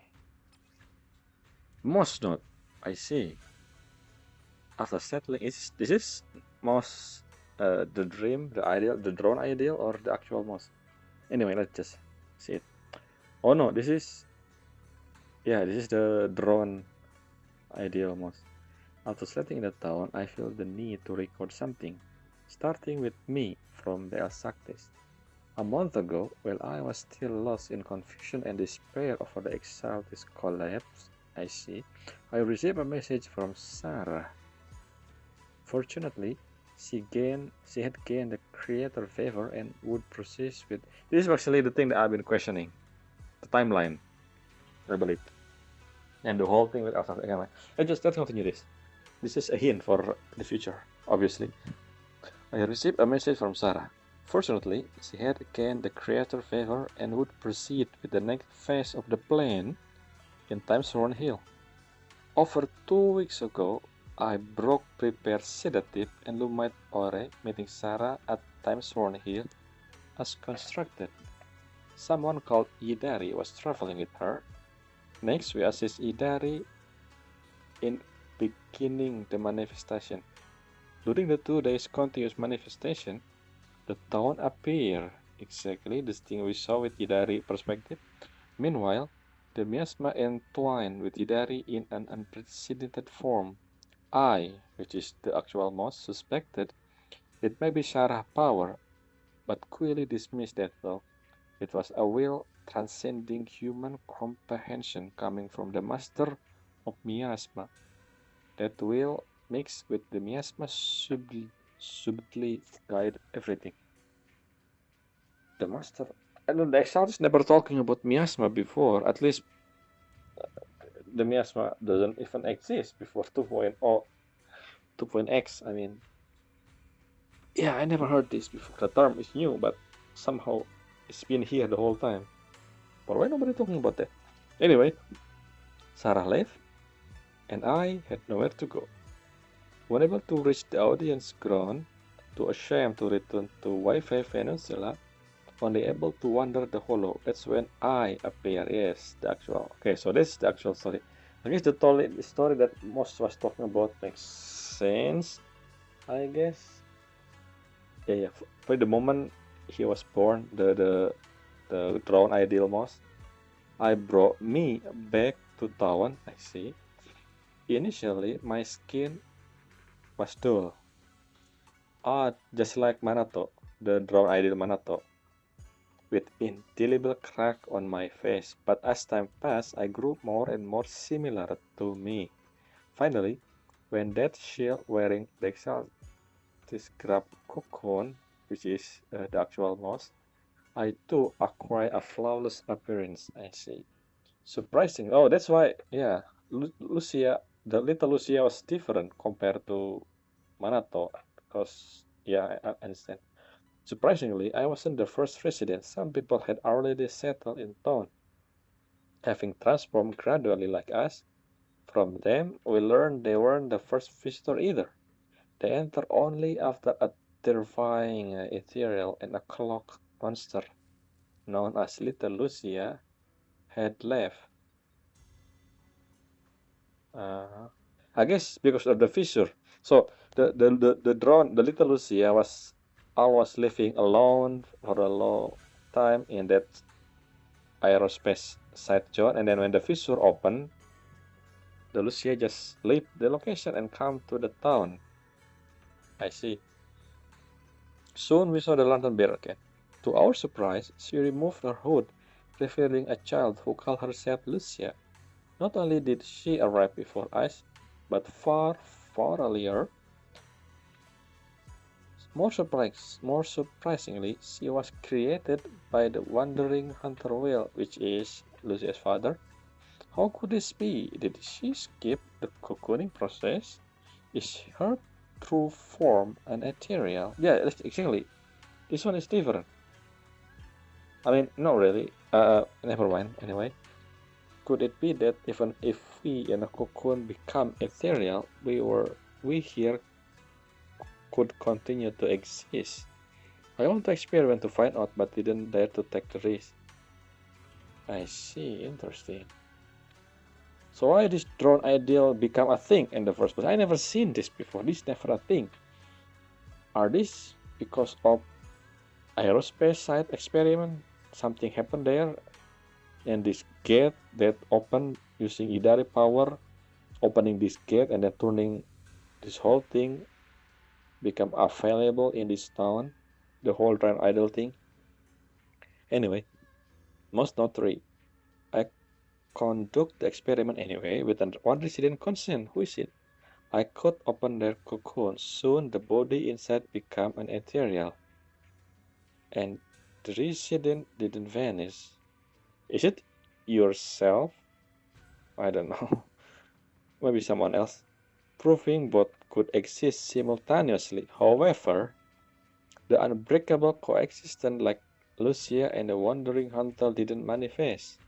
Mouse note. I see. After settling, this is mouse the dream, the ideal, the drone ideal, or the actual mouse? Anyway, let's just see it. Oh no, this is the drone ideal mouse. After settling in the town, I feel the need to record something, starting with me from the Exaltist. A month ago, while I was still lost in confusion and despair over the Exaltist collapse, I received a message from Sarah. Fortunately, she had gained the creator favor and would proceed with. This is actually the thing that I've been questioning, the timeline, I believe, and the whole thing with After. Anyway, let's continue this. This is a hint for the future, obviously. I received a message from Sarah. Fortunately, she had gained the creator favor and would proceed with the next phase of the plan in Timeshorn Hill. Over 2 weeks ago, I broke prepared sedative and lumite ore, meeting Sarah at Timeshorn Hill as constructed. Someone called Idari was traveling with her. Next, we assist Idari in beginning the manifestation. During the 2 days continuous manifestation, the town appeared exactly the thing we saw with Idari perspective. Meanwhile, the miasma entwined with Idari in an unprecedented form. I, which is the actual mouse, suspected it may be Sarah's power, but quickly dismissed that though. It was a will transcending human comprehension coming from the master of miasma. That will, mixed with the miasma, subtly guide everything. The master, and the Exaltist never talking about miasma before. At least the miasma doesn't even exist before 2.0, 2.x. I mean, yeah, I never heard this before. The term is new, but somehow it's been here the whole time. But why nobody talking about that? Anyway, Sarah left, and I had nowhere to go. Unable to reach the audience ground, too ashamed to return to Wi-Fi Peninsula, only able to wander the hollow. That's when I appear. Yes, the actual. Okay, so this is the actual story. I guess the story that Moss was talking about makes sense, I guess. Yeah. For the moment he was born, the drone ideal Moss, I brought me back to town. I see. Initially, my skin was dull. Just like Manato, the drone ideal Manato, with indelible crack on my face, but as time passed, I grew more and more similar to me. Finally, when that shield wearing the Exaltist grabbed Cocoon, which is the actual mouse, I too acquired a flawless appearance, I see. Surprising. Oh, that's why, yeah, Lucia, the little Lucia was different compared to Manato, because, yeah, I understand. Surprisingly, I wasn't the first resident. Some people had already settled in town, having transformed gradually like us. From them, we learned they weren't the first visitor either. They entered only after a terrifying ethereal and a clock monster known as Little Lucia had left. I guess because of the fissure. So the drone, the Little Lucia was always living alone for a long time in that aerospace side zone, and then when the fissure opened, the Lucia just leave the location and come to the town. I see. Soon we saw the lantern bearer again. To our surprise, she removed her hood, revealing a child who called herself Lucia. Not only did she arrive before us, but far, far earlier. More surprisingly, she was created by the wandering hunter whale, which is Lucia's father. How could this be? Did she skip the cocooning process? Is her true form an ethereal? Yeah, exactly. This one is different. I mean, not really. Never mind. Anyway, could it be that even if we in a cocoon become ethereal, we here could continue to exist? I want to experiment to find out, but didn't dare to take the risk. I see. Interesting. So why this drone ideal become a thing in the first place? I never seen this before. This never a thing. Are this because of aerospace side experiment? Something happened there, and this gate that opened using Idari power, opening this gate and then turning this whole thing become available in this town, the whole drone idol thing. Anyway, most notary, I conduct the experiment anyway with one resident consent. Who is it? I could open their cocoon. Soon the body inside became an ethereal, and the resident didn't vanish. Is it yourself? I don't know. Maybe someone else. Proving both could exist simultaneously. However, the unbreakable coexistence like Lucia and the wandering hunter didn't manifest.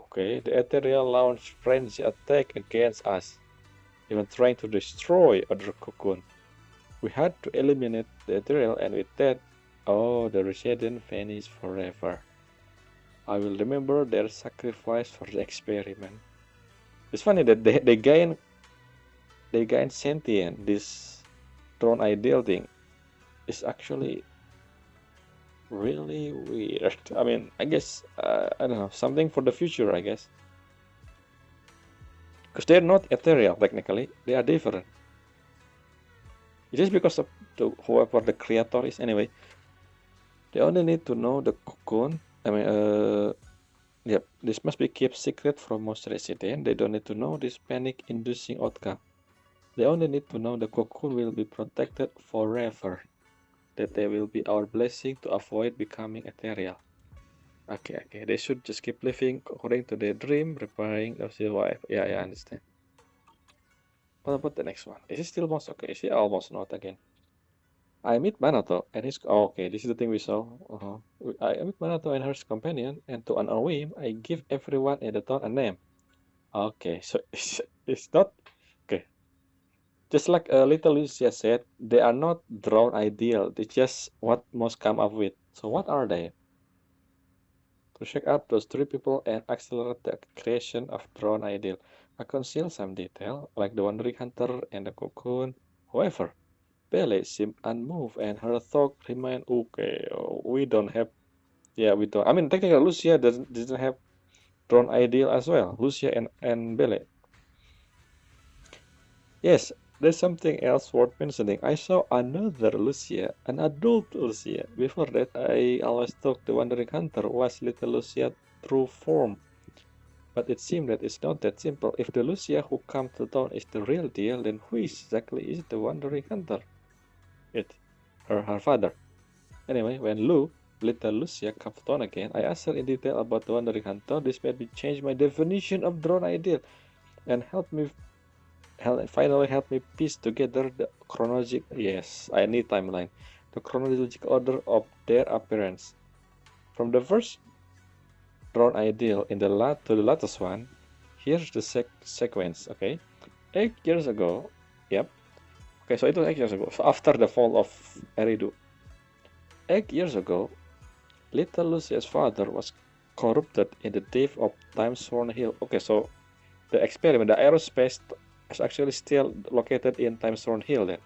Okay, the ethereal launched frenzy attack against us, even trying to destroy other cocoon. We had to eliminate the ethereal, and with that, oh, the resident vanished forever. I will remember their sacrifice for the experiment. It's funny that they gain sentient. This drone ideal thing is actually really weird. I mean, I guess I don't know, something for the future, I guess. Because they're not ethereal technically, they are different. It is because of whoever the creator is. Anyway, they only need to know the cocoon. I mean, yep, this must be kept secret from most residents. They don't need to know this panic-inducing outcome. They only need to know the cocoon will be protected forever. That they will be our blessing to avoid becoming ethereal. Okay, they should just keep living according to their dream, repairing their wife. Yeah, I understand. What about the next one? Is it still almost okay? Is it almost not again? I meet Manato and his. Oh, okay, this is the thing we saw. I meet Manato and her companion, and to honor him, I give everyone in the town a name. Okay, so it's not okay. Just like Little Lucia said, they are not drone ideal. They just what most come up with. So what are they? To check out those three people and accelerate the creation of drone ideal, I conceal some detail, like the wandering hunter and the cocoon. However, Pele seemed unmoved and her thought remained okay. We don't have. Yeah, we don't. I mean, technically, Lucia doesn't have drone ideal as well. Lucia and Bele. Yes, there's something else worth mentioning. I saw another Lucia, an adult Lucia. Before that, I always thought the wandering hunter was little Lucia true form. But it seemed that it's not that simple. If the Lucia who come to town is the real deal, then who exactly is the wandering hunter? Her father. Anyway, when little Lucia comes to town again, I asked her in detail about the wandering hunter. This made me change my definition of drone ideal and finally helped me piece together the chronological. Yes, I need timeline. the chronological order of their appearance. From the first drawn ideal to the latest one, here's the sequence, okay? 8 years ago, yep. Okay, so it was 8 years ago, so after the fall of Eridu. 8 years ago, little Lucia's father was corrupted in the depth of Timesworn Hill. Okay, so the experiment, the aerospace, is actually still located in Timesworn Hill then,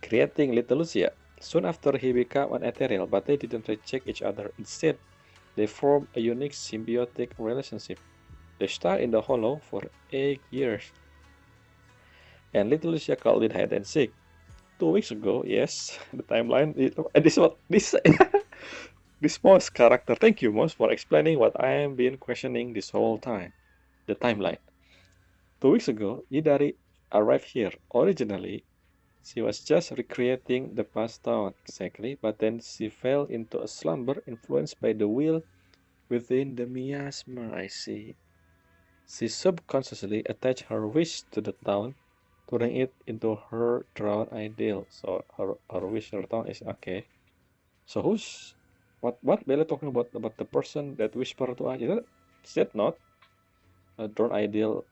creating little Lucia. Soon after, he became an ethereal, but they didn't reject each other. Instead, they formed a unique symbiotic relationship. They starred in the Hollow for 8 years. And little Lucia called it hide and seek. 2 weeks ago, yes, the timeline. This Moss character. Thank you, Moss, for explaining what I have been questioning this whole time. The timeline. 2 weeks ago, Idari arrived here. Originally, she was just recreating the past town, exactly, but then she fell into a slumber influenced by the will within the miasma, I see. She subconsciously attached her wish to the town, turning it into her drowned ideal. So her wish, her town is okay. So what Bella talking about the person that whispered to us? Is that not a drowned ideal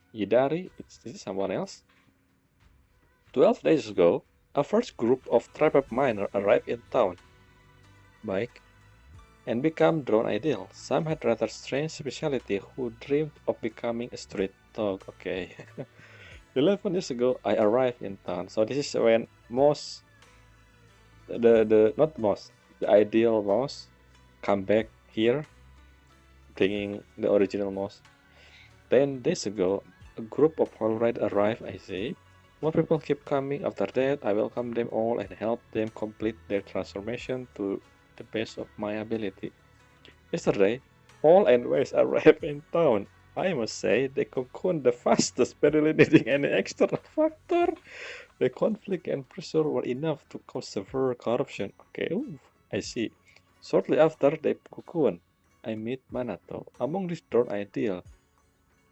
Yidari? Is it someone else? 12 days ago, a first group of tribal miners arrived in town, Bike, and become drone ideal. Some had rather strange specialty who dreamed of becoming a street dog. Okay. 11 years ago, I arrived in town. So this is when Moss, not Moss, the ideal Moss, come back here, bringing the original Moss. 10 days ago, a group of Holright arrived, I see. More people keep coming. After that, I welcome them all and help them complete their transformation to the best of my ability. Yesterday, Paul and Wes arrived in town. I must say, they cocooned the fastest, barely needing any external factor. The conflict and pressure were enough to cause severe corruption. Okay, I see. Shortly after they cocoon, I meet Manato. Among these drone ideal,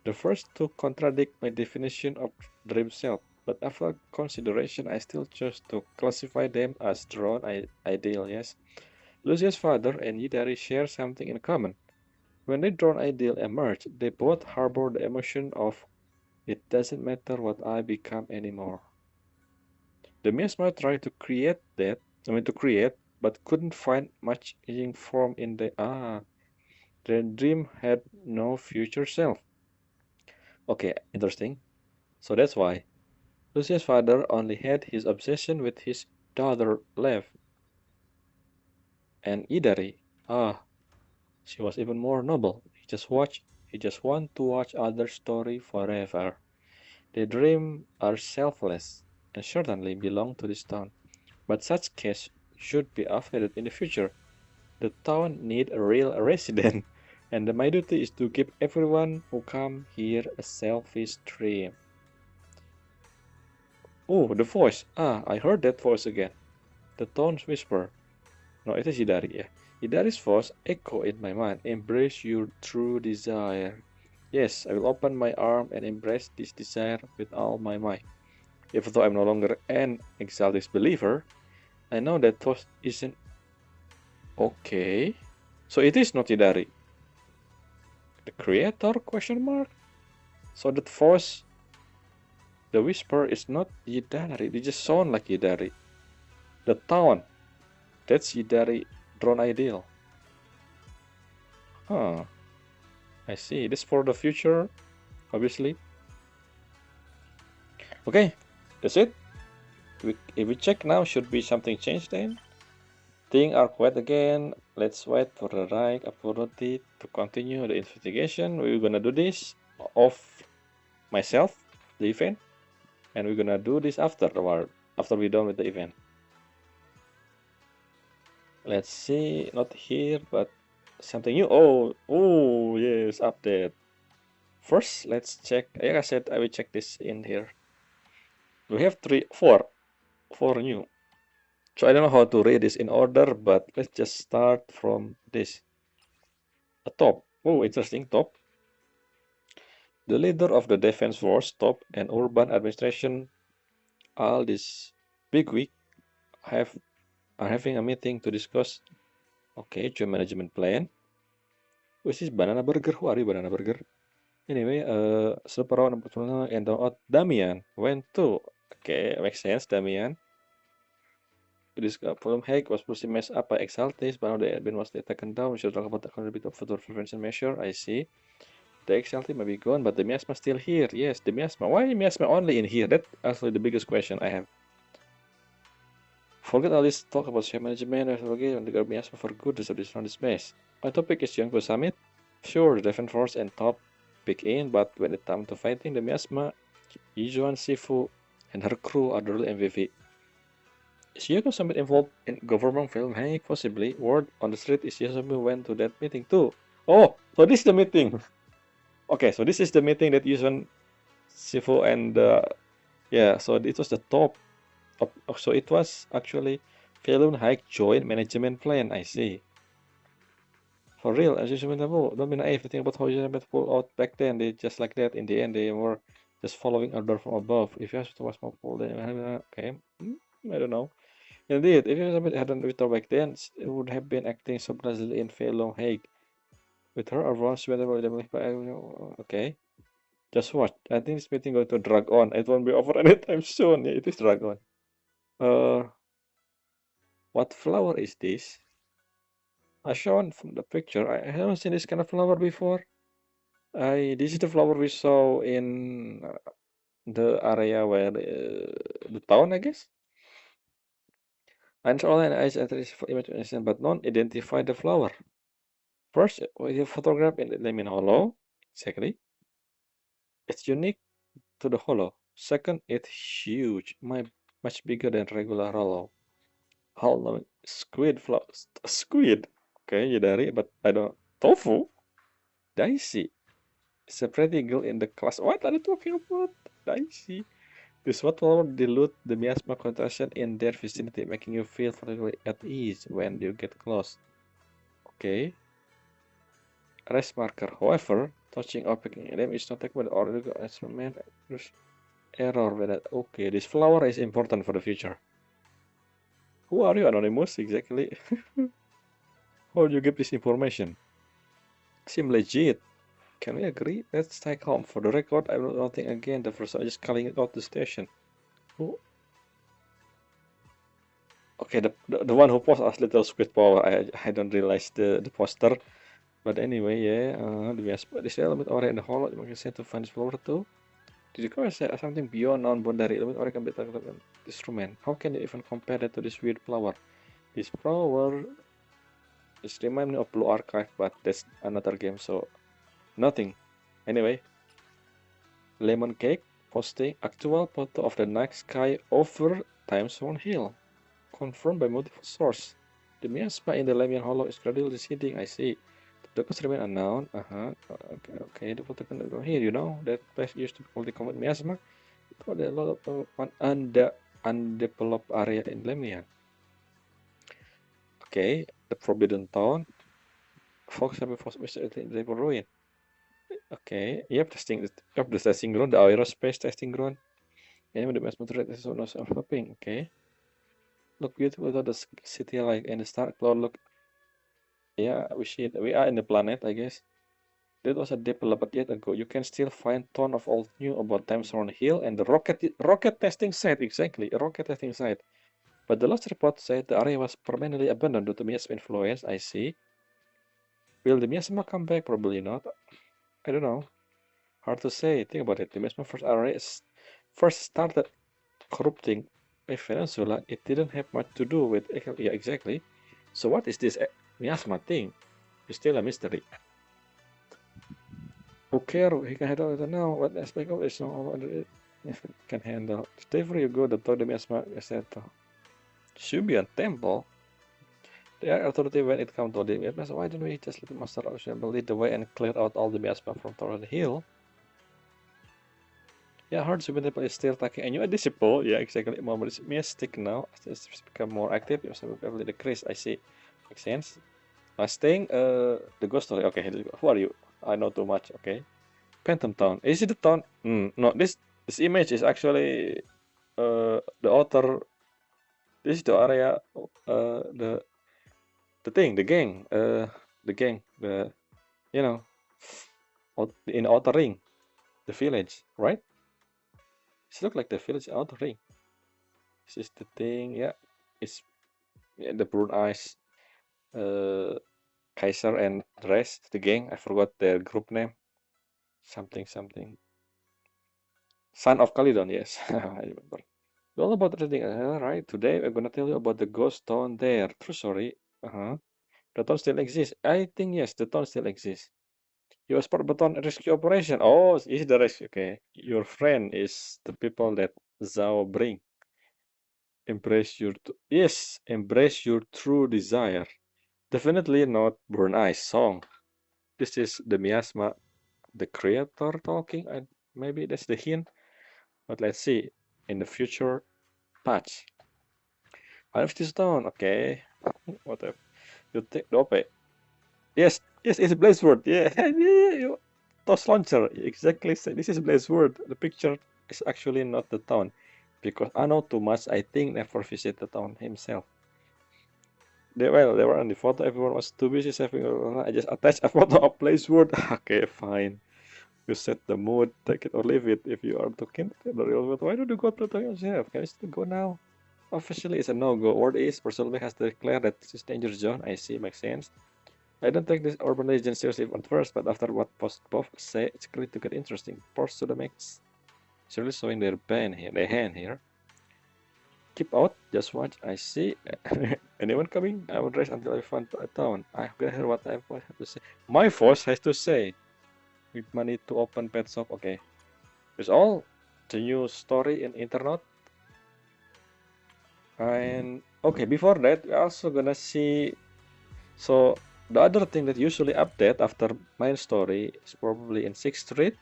the first two contradict my definition of dream self, but after consideration, I still choose to classify them as drone ideal, yes. Lucia's father and Yidari share something in common. When the drone ideal emerged, they both harbor the emotion of, it doesn't matter what I become anymore. The miasma tried to create, but couldn't find much in form in the their dream had no future self. Okay, interesting. So that's why Lucia's father only had his obsession with his daughter left. And Idari, she was even more noble. He just want to watch others' story forever. Their dreams are selfless and certainly belong to this town. But such case should be avoided in the future. The town need a real resident, and my duty is to give everyone who come here a selfish dream. Oh, the voice. I heard that voice again. The tone's whisper. No, it is Hidari, yeah. Hidari's voice echo in my mind. Embrace your true desire. Yes, I will open my arm and embrace this desire with all my might. Even though I'm no longer an Exaltist believer, I know that voice isn't okay. So it is not Hidari. The creator? Question mark. So that voice, the whisper, is not Hidari. They just sound like Hidari. The town, that's Hidari drone ideal. I see. This for the future, obviously. Okay, that's it. If we check now, should be something changed then. Things are quiet again. Let's wait for the right opportunity to continue the investigation. We're gonna do this off myself, the event, and we're gonna do this afterward, after we're done with the event. Let's see, not here, but something new. Oh yes, update. First, let's check. Like I said, I will check this in here. We have four new. So I don't know how to read this in order, but let's just start from this. A top. Oh, interesting, top. The leader of the defense force, top, and urban administration, all this Bygone, are having a meeting to discuss. Okay, joint management plan. Which is Banana Burger? Who are you, Banana Burger? Anyway, super around and out Damian went to. Okay, makes sense, Damian. This Feilume Heights was pretty messed up by Exaltist, but now the admin was taken down. We should talk about a bit of further prevention measure. I see. The Exaltist may be gone, but the miasma still here. Yes, the miasma. Why miasma only in here? That's actually the biggest question I have. Forget all this talk about shape management and forget the miasma for good to destroy this mess. My topic is Yonko Summit. Sure, the Defense Force and top pick in, but when it comes to fighting the miasma, Yijuan Shifu and her crew are the real MVP. Is Yonko Summit involved in government film? Hey, possibly. Word on the street is Yosumi went to that meeting too. Oh, so this is the meeting. Okay, so this is the meeting that Yusuan Shifu and yeah, so it was the top of, so it was actually Feilume Heights joint management plan. I see. For real, as usual, don't be naive. Think about how you pull out back then. They just like that. In the end, they were just following order from above. If you have to watch more pull, then okay, I don't know. Indeed, if you hadn't withdrawn back then, it would have been acting so blithely in Feilume Heights. With her, everyone's okay. Just watch. I think this meeting going to drag on. It won't be over anytime soon. Yeah, it is drag on. What flower is this? As shown from the picture, I haven't seen this kind of flower before. This is the flower we saw in the area where the town, I guess. And all eyes at this imagination, but none identify the flower. First, we have photograph in the lemon hollow. Exactly. It's unique to the hollow. Second, it's huge, much bigger than regular hollow. Hollow squid flowers. Squid. Okay, Yudari, but I don't. Tofu? Daisy. It's a pretty girl in the class. What are you talking about? Daisy. This what will dilute the miasma concentration in their vicinity, making you feel particularly at ease when you get close. Okay. Rest marker. However, touching or picking them is not taken by the order instrument. There's error with that. Okay, this flower is important for the future. Who are you, Anonymous? Exactly. How do you get this information? Seem legit. Can we agree? Let's take home. For the record, I will not think again. The first one is calling it out the station. Who? Okay, the one who posts us little squid power. I don't realize the poster. But anyway, yeah. This element already in the hollow. You can say to find this flower too. Did you ever say something beyond non-boundary element or can be talked about instrument? How can you even compare that to this weird flower? This flower just remind me of Blue Archive, but that's another game, so nothing. Anyway, Lemon Cake posting actual photo of the night sky over Timezone Hill, confirmed by multiple sources. The miasma in the Lemon Hollow is gradually receding. I see. The doctors remain unknown. Okay. The photo can go here. You know that place used to be called the common miasma. It was a lot of undeveloped area in Lemian. Okay, the Forbidden Town. Fox have they were ruined. Okay, yep, the testing ground, the aerospace testing ground. And the best material is also developing. Okay, look beautiful without the city like and the star cloud. Look, yeah, we are in the planet, I guess. That was a developed yet ago. You can still find ton of old news about Timezone Hill and the rocket testing site. Exactly, a rocket testing site. But the last report said the area was permanently abandoned due to miasma influence. I see. Will the miasma come back? Probably not. I don't know. Hard to say. Think about it. The miasma first started corrupting a peninsula. It didn't have much to do with. Yeah, exactly. So what is this miasma thing? It's still a mystery. Who cares? He can handle it now. What aspect of it is not can handle. Stay where you go. The miasma etc. Subian Temple. They are authority when it comes to the miasma. Why don't we just let the master of lead the way and clear out all the miasma from Torrent Hill? Yeah, hard Subian Temple is still taking a new disciple. Yeah, exactly. More mystic now. It's become more active. You also probably decrease. I see. Makes sense. Last thing, the ghost story. Okay, who are you? I know too much. Okay. Phantom Town. Is it the town? No, this image is actually the author This is the area, the thing, the gang, you know, in outer ring, the village, right? It looks like the village outer ring. This is the thing, yeah. It's the Brune Eyes, Kaiser and the rest, the gang. I forgot their group name. Something. Son of Calydon, yes, I remember. All about everything, right? Today I'm gonna tell you about the ghost town there. True story. The town still exists. I think yes, the town still exists. You was part of the town rescue operation. Oh, is the rescue? Okay, your friend is the people that Zhao bring. Embrace your true desire. Definitely not Burn Eyes song. This is the miasma, the creator talking, and maybe that's the hint. But let's see in the future patch. I have this down. Okay, whatever. You take the OP. Yes, it's Blazeword. Yeah, yeah. Toss launcher. Exactly. This is Blazeword. The picture is actually not the town, because I know too much. I think never visit the town himself. They were on the photo. Everyone was too busy saving. I just attached a photo of Blazeword. Okay, fine. You set the mood. Take it or leave it. If you are talking to the real world, why don't you go to the town yourself? Can you still go now? Officially, it's a no-go. Word is, Persolve has declared that this is danger zone. I see, makes sense. I don't take this urban legend seriously at first, but after what post both say, it's going to get interesting. Force to the max. It's really showing their hand here. Keep out, just watch. I see. Anyone coming? I will rest until I find a town. I'm gonna hear what I have to say. My force has to say. With money to open pet shop. Okay. It's all the new story in internet. And okay, before that, we're also gonna see. So the other thing that usually update after main story is probably in 6th Street.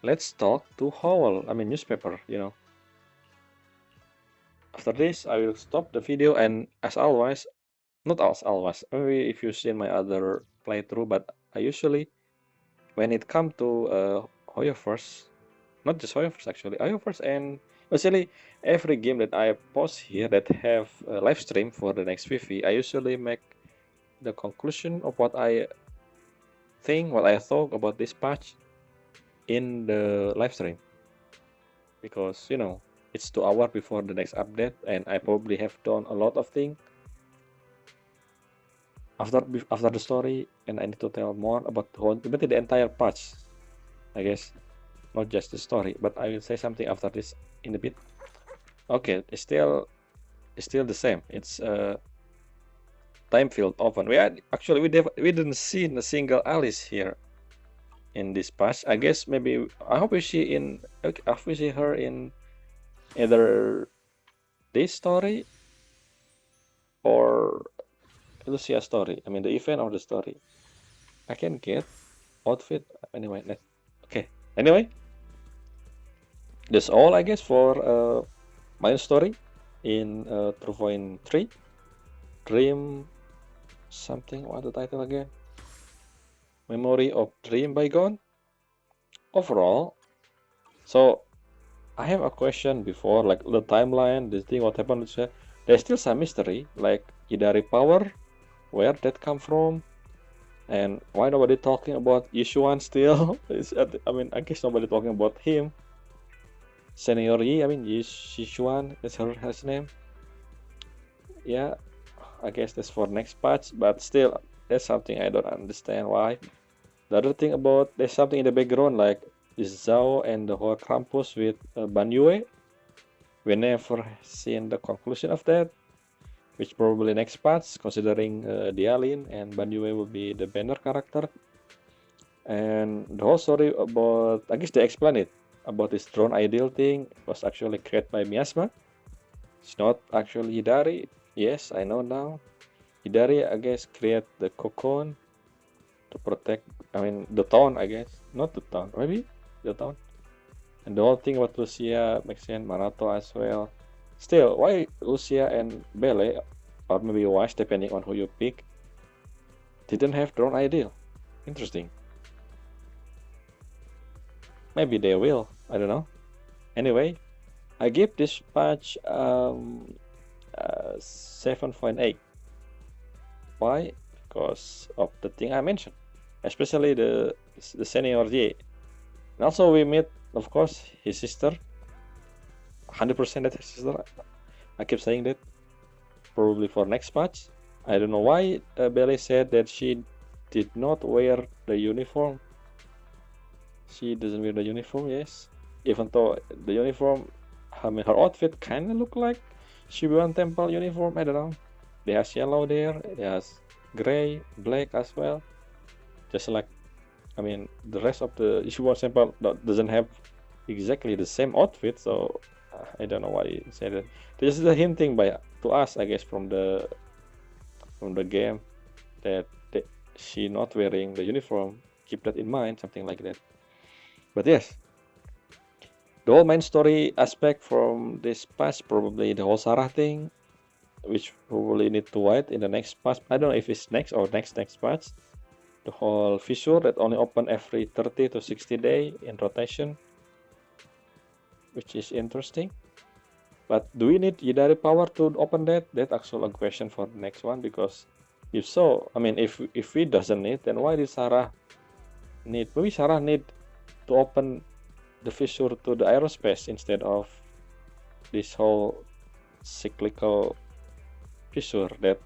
Let's talk to Howell, I mean newspaper, you know. After this, I will stop the video, and as always, not as always, maybe if you've seen my other playthrough, but I usually, when it comes to Hoyoverse, not just Hoyoverse actually, Hoyoverse and basically every game that I post here that have a live stream for the next VV, I usually make the conclusion of what I think, what I thought about this patch in the live stream, because you know it's 2 hours before the next update, and I probably have done a lot of things after the story, and I need to tell more about the entire patch, I guess, not just the story. But I will say something after this in a bit. Okay, it's still the same. It's time field open. We didn't see a single Alice here in this patch. I guess maybe I hope we see her in either this story or Lucia story. I mean the event or the story. I can get outfit anyway. Okay. Anyway, that's all I guess for my story in True Point 3. Dream something. What the title again? Memory of Dream Bygone. Overall, so I have a question before, like the timeline, this thing, what happened. There's still some mystery, like Idari power, where that come from, and why nobody talking about Yishuan still? I mean, I guess nobody talking about him. Senior Yi, I mean Yishuan, that's her name. Yeah, I guess that's for next patch, but still, there's something I don't understand why. The other thing about, there's something in the background, like is Zhao and the whole campus with Banyue. We never seen the conclusion of that, which probably next patch, considering Dailyn and Banyue will be the banner character. And the whole story about, I guess they explain it, about this drone ideal thing was actually created by Miasma. It's not actually Hidari. Yes, I know now. Hidari, I guess, create the cocoon to protect, I mean, the town, I guess. Not the town, maybe the town. And the whole thing about Lucia makes sense, Manato as well. Still, why Lucia and Belle, or maybe Wash, depending on who you pick, didn't have drone ideal? Interesting. Maybe they will, I don't know. Anyway, I give this patch 7.8. Why? Because of the thing I mentioned, especially the senior J. And also we meet, of course, his sister. 100% that his sister. I keep saying that. Probably for next patch. I don't know why Belly said that she did not wear the uniform. She doesn't wear the uniform, yes. Even though the uniform, I mean, her outfit kind of look like Shibuyan Temple uniform. I don't know. They has yellow there. It has gray, black as well. Just like, I mean, the rest of the Shibuyan Temple doesn't have exactly the same outfit. So I don't know why he said it. This is a hinting to us, I guess, from the game that she not wearing the uniform. Keep that in mind, something like that. But yes, the whole main story aspect from this patch, probably the whole Sarah thing, which probably need to wait in the next patch. I don't know if it's next or next patch. The whole fissure that only open every 30 to 60 days in rotation, which is interesting. But do we need Yidari power to open that? That's actually a question for the next one, because if so, I mean, if we doesn't need, then why did Sarah need? Maybe Sarah need to open the fissure to the aerospace instead of this whole cyclical fissure that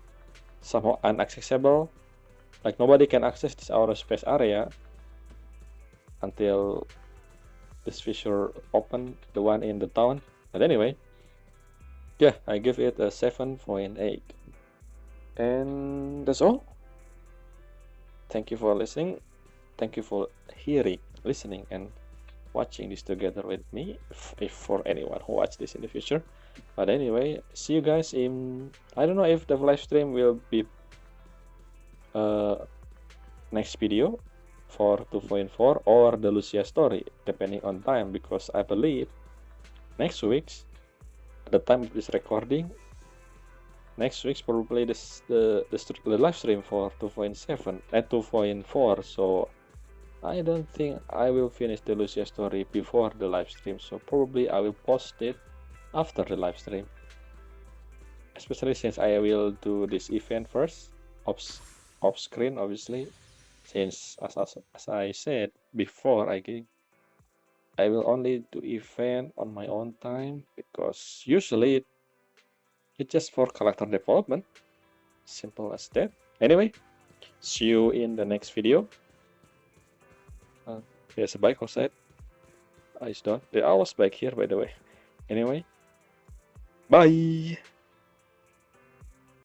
somehow inaccessible. Like nobody can access this aerospace area until this fissure open, the one in the town. But anyway, yeah, I give it a 7.8. And that's all. Thank you for listening. Thank you for listening, and watching this together with me, if for anyone who watch this in the future. But anyway, see you guys in, I don't know if the live stream will be next video for 2.4 or the Lucia story, depending on time, because I believe next week's, the time of this recording, next week's probably the live stream for 2.7 and 2.4. So I don't think I will finish the Lucia story before the live stream, so probably I will post it after the live stream, especially since I will do this event first off screen, obviously, since as I said before, I will only do event on my own time, because usually it's just for character development, simple as that. Anyway, see you in the next video. There's a bike outside. It's done. I was back here, by the way. Anyway, bye.